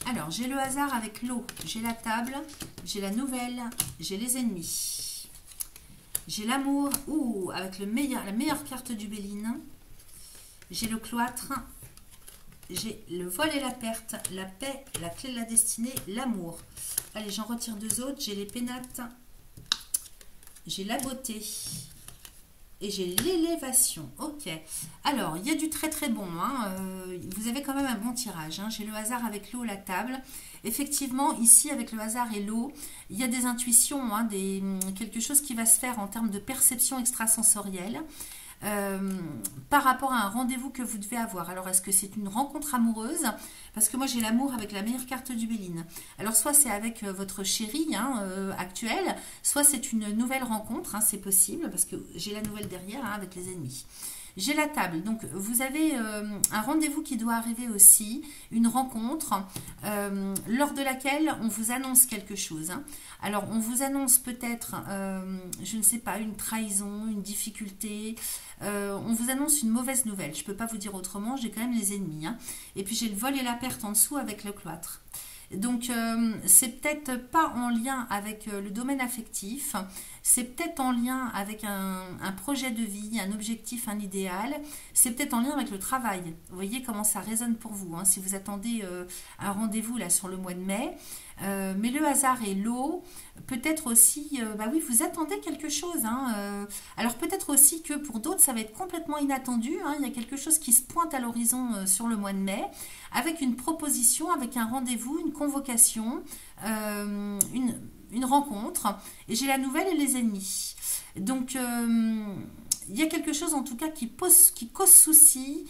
Alors, j'ai le hasard avec l'eau, j'ai la table, j'ai la nouvelle, j'ai les ennemis. J'ai l'amour, avec la meilleure carte du Béline. J'ai le cloître. J'ai le vol et la perte, la paix, la clé de la destinée, l'amour. Allez, j'en retire 2 autres. J'ai les pénates, j'ai la beauté et j'ai l'élévation. Ok. Alors, il y a du très très bon. Hein. Vous avez quand même un bon tirage. Hein. J'ai le hasard avec l'eau, la table. Effectivement, ici, avec le hasard et l'eau, il y a des intuitions, hein, quelque chose qui va se faire en termes de perception extrasensorielle. Par rapport à un rendez-vous que vous devez avoir. Alors, est-ce que c'est une rencontre amoureuse? Parce que moi, j'ai l'amour avec la meilleure carte du Béline. Alors, soit c'est avec votre chéri, hein, actuel, soit c'est une nouvelle rencontre, hein, c'est possible, parce que j'ai la nouvelle derrière, hein, avec les ennemis. J'ai la table, donc vous avez un rendez-vous qui doit arriver aussi, une rencontre lors de laquelle on vous annonce quelque chose. Hein. Alors on vous annonce peut-être, je ne sais pas, une trahison, une difficulté, on vous annonce une mauvaise nouvelle. Je ne peux pas vous dire autrement, j'ai quand même les ennemis. Hein. Et puis j'ai le vol et la perte en dessous avec le cloître. Donc, c'est peut-être pas en lien avec le domaine affectif, c'est peut-être en lien avec un projet de vie, un objectif, un idéal, c'est peut-être en lien avec le travail. Vous voyez comment ça résonne pour vous, hein, si vous attendez un rendez-vous là sur le mois de mai. Mais le hasard et l'eau, peut-être aussi, oui, vous attendez quelque chose. Hein, alors peut-être aussi que pour d'autres, ça va être complètement inattendu. Hein, il y a quelque chose qui se pointe à l'horizon sur le mois de mai, avec une proposition, avec un rendez-vous, une convocation, une rencontre. Et j'ai la nouvelle et les ennemis. Donc, il y a quelque chose en tout cas qui cause souci,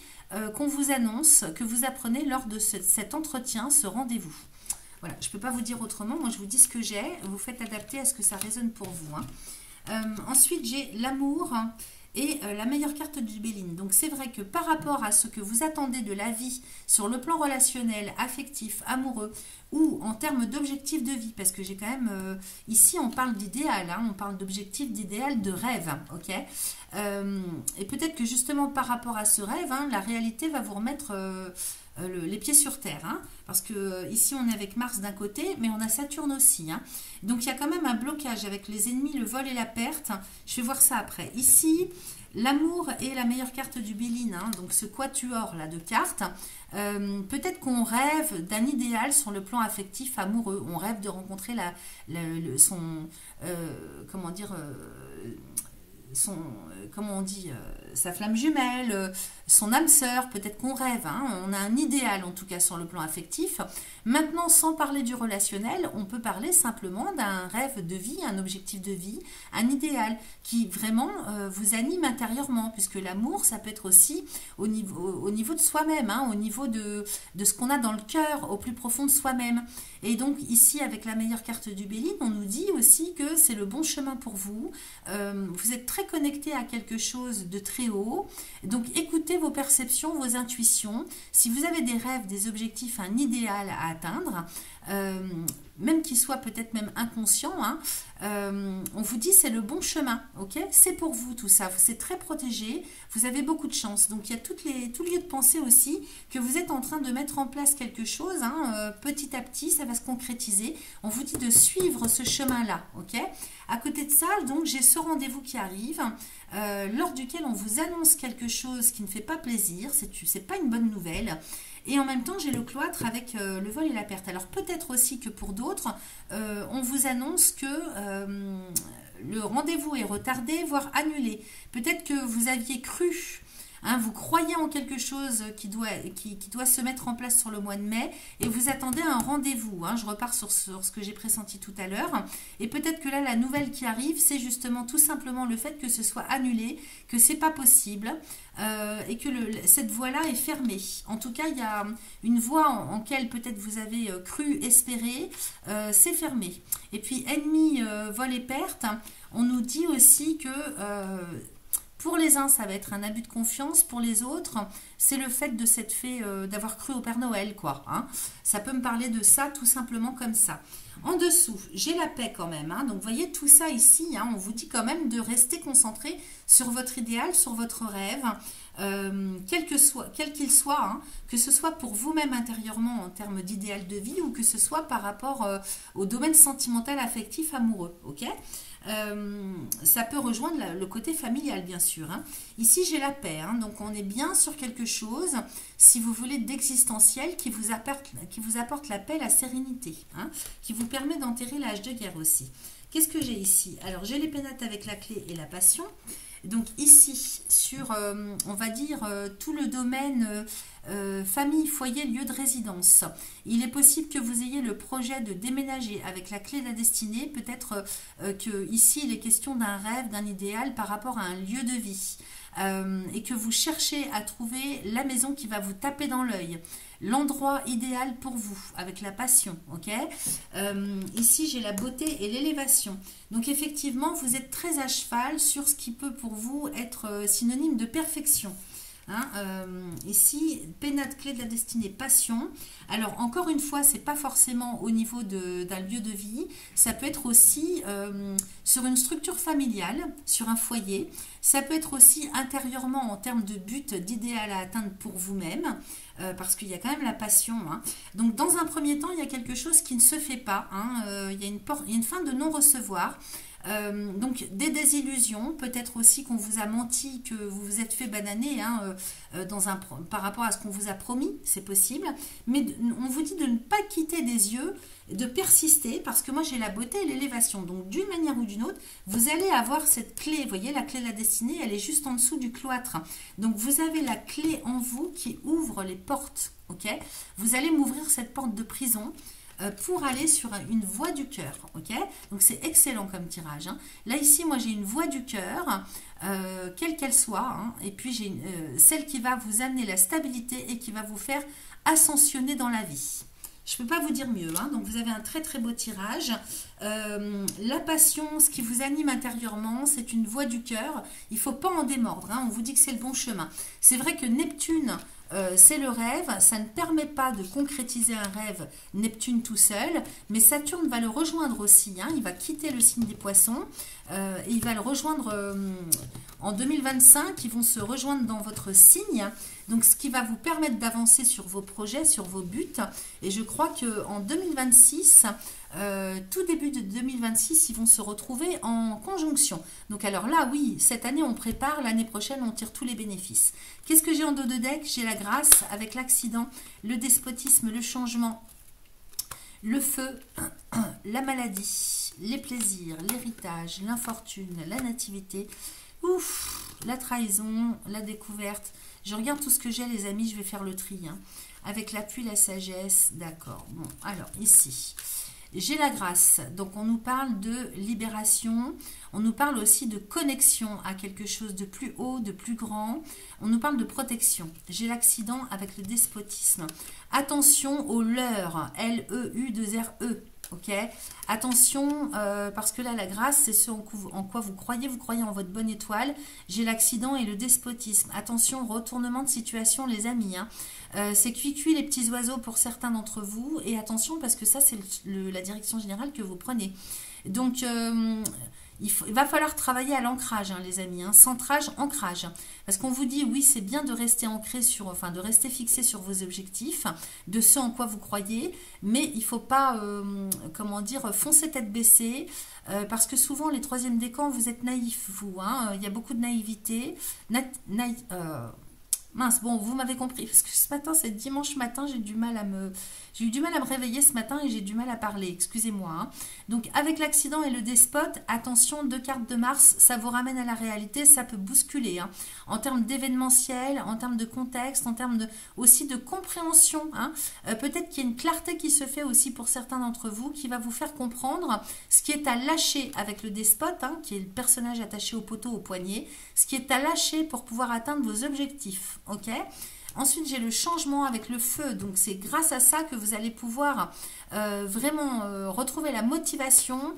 qu'on vous annonce, que vous apprenez lors de cet entretien, ce rendez-vous. Voilà, je ne peux pas vous dire autrement. Moi, je vous dis ce que j'ai. Vous faites adapter à ce que ça résonne pour vous. Hein. Ensuite, j'ai l'amour et la meilleure carte du Béline. Donc c'est vrai que par rapport à ce que vous attendez de la vie sur le plan relationnel, affectif, amoureux ou en termes d'objectifs de vie, parce que j'ai quand même, ici on parle d'idéal, hein, on parle d'objectif, d'idéal, de rêve, ok. Et peut-être que justement par rapport à ce rêve, hein, la réalité va vous remettre les pieds sur terre, hein, parce que ici on est avec Mars d'un côté, mais on a Saturne aussi, hein. Donc il y a quand même un blocage avec les ennemis, le vol et la perte. Je vais voir ça après. Ici, l'amour est la meilleure carte du Béline, hein, donc ce quatuor là de cartes. Peut-être qu'on rêve d'un idéal sur le plan affectif, amoureux. On rêve de rencontrer comment dire, comment on dit, sa flamme jumelle, son âme sœur, peut-être qu'on rêve, hein, on a un idéal en tout cas sur le plan affectif. Maintenant, sans parler du relationnel, on peut parler simplement d'un rêve de vie, un objectif de vie, un idéal qui vraiment vous anime intérieurement, puisque l'amour, ça peut être aussi au niveau de soi-même, hein, au niveau de ce qu'on a dans le cœur, au plus profond de soi-même. Et donc ici, avec la meilleure carte du Béline, on nous dit aussi que c'est le bon chemin pour vous. Vous êtes très connecté à quelque chose de très haut. Donc écoutez vos perceptions, vos intuitions. Si vous avez des rêves, des objectifs, un idéal à atteindre, même qu'il soit peut-être même inconscient, hein, on vous dit c'est le bon chemin, ok? C'est pour vous tout ça, c'est très protégé, vous avez beaucoup de chance. Donc il y a tout lieu de penser aussi que vous êtes en train de mettre en place quelque chose, hein, petit à petit, ça va se concrétiser. On vous dit de suivre ce chemin-là, ok? À côté de ça, donc j'ai ce rendez-vous qui arrive, lors duquel on vous annonce quelque chose qui ne fait pas plaisir, c'est pas une bonne nouvelle. Et en même temps, j'ai le cloître avec le vol et la perte. Alors peut-être aussi que pour d'autres, on vous annonce que le rendez-vous est retardé, voire annulé. Peut-être que vous aviez cru, hein, vous croyez en quelque chose qui doit se mettre en place sur le mois de mai et vous attendez un rendez-vous. Hein. Je repars sur ce que j'ai pressenti tout à l'heure. Et peut-être que là, la nouvelle qui arrive, c'est justement tout simplement le fait que ce soit annulé, que c'est pas possible. Et que cette voie-là est fermée. En tout cas, il y a une voie en laquelle peut-être vous avez cru, espéré, c'est fermé. Et puis, ennemi, vol et perte, on nous dit aussi que pour les uns, ça va être un abus de confiance. Pour les autres, c'est le fait de s'être fait, d'avoir cru au Père Noël, quoi. Hein. Ça peut me parler de ça, tout simplement comme ça. En dessous, j'ai la paix quand même. Hein. Donc, vous voyez, tout ça ici, hein, on vous dit quand même de rester concentré sur votre idéal, sur votre rêve, quel qu'il soit, hein, que ce soit pour vous-même intérieurement en termes d'idéal de vie ou que ce soit par rapport au domaine sentimental, affectif, amoureux. Ok ? Ça peut rejoindre le côté familial, bien sûr. Hein. Ici, j'ai la paix. Hein, donc, on est bien sur quelque chose, si vous voulez, d'existentiel qui vous apporte la paix, la sérénité, hein, qui vous permet d'enterrer l'âge de guerre aussi. Qu'est-ce que j'ai ici? Alors, j'ai les pénates avec la clé et la passion. Donc ici, sur, on va dire, tout le domaine famille, foyer, lieu de résidence, il est possible que vous ayez le projet de déménager avec la clé de la destinée. Peut-être que ici, il est question d'un rêve, d'un idéal par rapport à un lieu de vie. Et que vous cherchez à trouver la maison qui va vous taper dans l'œil, l'endroit idéal pour vous, avec la passion, ok. Ici, j'ai la beauté et l'élévation. Donc, effectivement, vous êtes très à cheval sur ce qui peut pour vous être synonyme de perfection. Hein, ici, pénate, clé de la destinée, passion. Alors, encore une fois, c'est pas forcément au niveau d'un lieu de vie. Ça peut être aussi sur une structure familiale, sur un foyer. Ça peut être aussi intérieurement en termes de but, d'idéal à atteindre pour vous-même. Parce qu'il y a quand même la passion. Hein. Donc, dans un premier temps, il y a quelque chose qui ne se fait pas. Hein. Il y a une fin de non-recevoir. Donc des désillusions, peut-être aussi qu'on vous a menti, que vous vous êtes fait bananer, hein, par rapport à ce qu'on vous a promis, c'est possible, mais on vous dit de ne pas quitter des yeux, de persister, parce que moi j'ai la beauté et l'élévation, donc d'une manière ou d'une autre, vous allez avoir cette clé, vous voyez la clé de la destinée, elle est juste en dessous du cloître, donc vous avez la clé en vous qui ouvre les portes, ok, vous allez m'ouvrir cette porte de prison, pour aller sur une voie du cœur, ok. Donc c'est excellent comme tirage. Hein. Là ici, moi j'ai une voie du cœur, quelle qu'elle soit, hein, et puis j'ai celle qui va vous amener la stabilité et qui va vous faire ascensionner dans la vie. Je ne peux pas vous dire mieux. Hein. Donc, vous avez un très très beau tirage. La passion, ce qui vous anime intérieurement, c'est une voix du cœur. Il ne faut pas en démordre. Hein. On vous dit que c'est le bon chemin. C'est vrai que Neptune, c'est le rêve. Ça ne permet pas de concrétiser un rêve, Neptune tout seul. Mais Saturne va le rejoindre aussi. Hein. Il va quitter le signe des poissons. Et il va le rejoindre en 2025. Ils vont se rejoindre dans votre signe. Donc, ce qui va vous permettre d'avancer sur vos projets, sur vos buts. Et je crois qu'en 2026, tout début de 2026, ils vont se retrouver en conjonction. Donc, alors là, oui, cette année, on prépare. L'année prochaine, on tire tous les bénéfices. Qu'est-ce que j'ai en dos de deck? J'ai la grâce avec l'accident, le despotisme, le changement, le feu, la maladie, les plaisirs, l'héritage, l'infortune, la nativité, ouf, la trahison, la découverte. Je regarde tout ce que j'ai, les amis, je vais faire le tri. Hein. Avec l'appui, la sagesse, d'accord. Bon, alors, ici, j'ai la grâce. Donc, on nous parle de libération. On nous parle aussi de connexion à quelque chose de plus haut, de plus grand. On nous parle de protection. J'ai l'accident avec le despotisme. Attention au leurre, L-E-U-2-R-E. Ok, attention, parce que là, la grâce, c'est ce en quoi vous croyez en votre bonne étoile. J'ai l'accident et le despotisme. Attention, retournement de situation, les amis. Hein. C'est cuit les petits oiseaux pour certains d'entre vous. Et attention, parce que ça, c'est la direction générale que vous prenez. Donc, il va falloir travailler à l'ancrage, hein, les amis. Hein, centrage, ancrage. Parce qu'on vous dit, oui, c'est bien de rester ancré sur, enfin, de rester fixé sur vos objectifs, de ce en quoi vous croyez, mais il ne faut pas, comment dire, foncer tête baissée, parce que souvent, les troisièmes décans, vous êtes naïfs, vous. Hein, il y a beaucoup de naïveté. Mince, bon, vous m'avez compris, parce que ce matin, c'est dimanche matin, j'ai eu du mal à me réveiller ce matin et j'ai du mal à parler, excusez-moi. Hein. Donc, avec l'accident et le despote, attention, 2 cartes de Mars, ça vous ramène à la réalité, ça peut bousculer. Hein. En termes d'événementiel, en termes de contexte, en termes aussi de compréhension. Hein. Peut-être qu'il y a une clarté qui se fait aussi pour certains d'entre vous, qui va vous faire comprendre ce qui est à lâcher avec le despote, hein, qui est le personnage attaché au poteau, au poignet, ce qui est à lâcher pour pouvoir atteindre vos objectifs. Ok. Ensuite, j'ai le changement avec le feu. Donc, c'est grâce à ça que vous allez pouvoir vraiment retrouver la motivation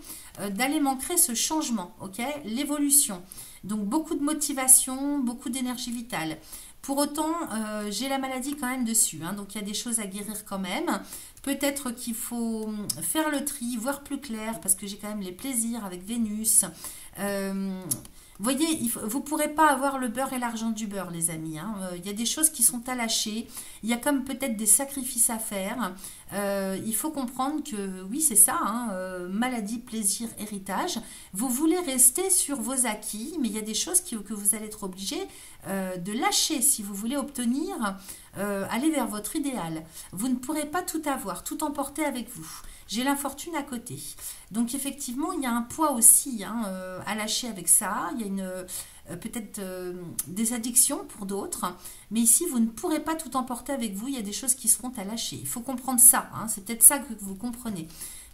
d'aller manquer ce changement. Ok. L'évolution. Donc, beaucoup de motivation, beaucoup d'énergie vitale. Pour autant, j'ai la maladie quand même dessus. Hein, donc, il y a des choses à guérir quand même. Peut-être qu'il faut faire le tri, voir plus clair, parce que j'ai quand même les plaisirs avec Vénus. Vous voyez, vous ne pourrez pas avoir le beurre et l'argent du beurre, les amis. Hein. Il y a des choses qui sont à lâcher. Il y a comme peut-être des sacrifices à faire. Il faut comprendre que, oui, c'est ça, hein, maladie, plaisir, héritage. Vous voulez rester sur vos acquis, mais il y a des choses que vous allez être obligé de lâcher si vous voulez obtenir, aller vers votre idéal. Vous ne pourrez pas tout avoir, tout emporter avec vous. J'ai l'infortune à côté. Donc effectivement, il y a un poids aussi hein, à lâcher avec ça. Il y a peut-être des addictions pour d'autres. Mais ici, vous ne pourrez pas tout emporter avec vous. Il y a des choses qui seront à lâcher. Il faut comprendre ça. Hein, c'est peut-être ça que vous comprenez.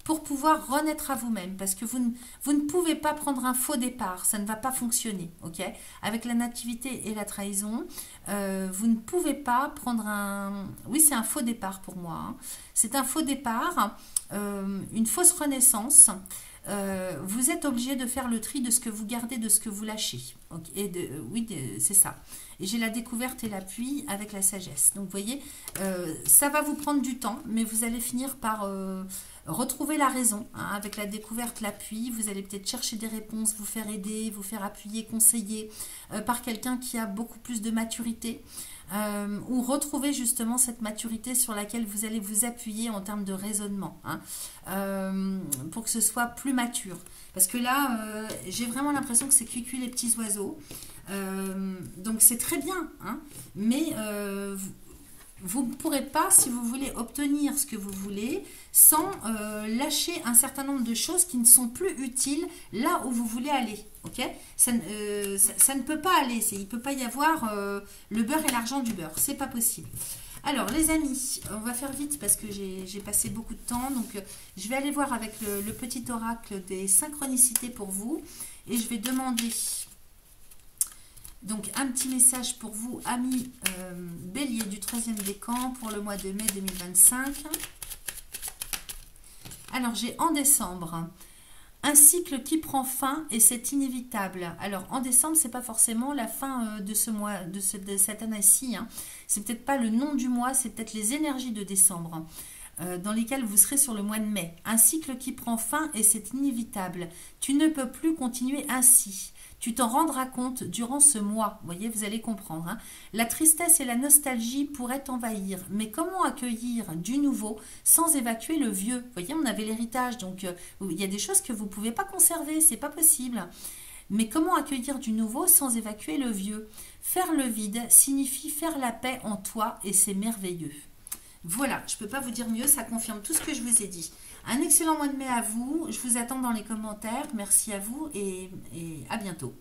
Pour pouvoir renaître à vous-même. Parce que vous ne pouvez pas prendre un faux départ. Ça ne va pas fonctionner. Okay, avec la nativité et la trahison, vous ne pouvez pas prendre un... Oui, c'est un faux départ pour moi. Hein. C'est un faux départ. Une fausse renaissance, vous êtes obligé de faire le tri de ce que vous gardez, de ce que vous lâchez. Okay. Oui, c'est ça. Et j'ai la découverte et l'appui avec la sagesse. Donc, vous voyez, ça va vous prendre du temps, mais vous allez finir par retrouver la raison. Hein, avec la découverte, l'appui, vous allez peut-être chercher des réponses, vous faire aider, vous faire appuyer, conseiller par quelqu'un qui a beaucoup plus de maturité. Ou retrouver justement cette maturité sur laquelle vous allez vous appuyer en termes de raisonnement, hein, pour que ce soit plus mature. Parce que là, j'ai vraiment l'impression que c'est cuit les petits oiseaux. Donc c'est très bien, hein, mais vous ne pourrez pas, si vous voulez obtenir ce que vous voulez, sans lâcher un certain nombre de choses qui ne sont plus utiles là où vous voulez aller. Okay, ça ne peut pas aller. Il ne peut pas y avoir le beurre et l'argent du beurre. C'est pas possible. Alors, les amis, on va faire vite parce que j'ai passé beaucoup de temps. Donc, je vais aller voir avec le petit oracle des synchronicités pour vous. Et je vais demander... Donc, un petit message pour vous, amis bélier du 3e décan pour le mois de mai 2025. Alors, j'ai en décembre un cycle qui prend fin et c'est inévitable. Alors, en décembre, c'est pas forcément la fin de ce mois, de cette année-ci, hein. C'est peut-être pas le nom du mois, c'est peut-être les énergies de décembre, dans lesquelles vous serez sur le mois de mai. Un cycle qui prend fin et c'est inévitable. Tu ne peux plus continuer ainsi. Tu t'en rendras compte durant ce mois. Vous voyez, vous allez comprendre, hein. La tristesse et la nostalgie pourraient t'envahir. Mais comment accueillir du nouveau sans évacuer le vieux? Vous voyez, on avait l'héritage, donc il y a des choses que vous ne pouvez pas conserver, c'est pas possible. Mais comment accueillir du nouveau sans évacuer le vieux? Faire le vide signifie faire la paix en toi et c'est merveilleux. Voilà, je ne peux pas vous dire mieux, ça confirme tout ce que je vous ai dit. Un excellent mois de mai à vous, je vous attends dans les commentaires, merci à vous et à bientôt.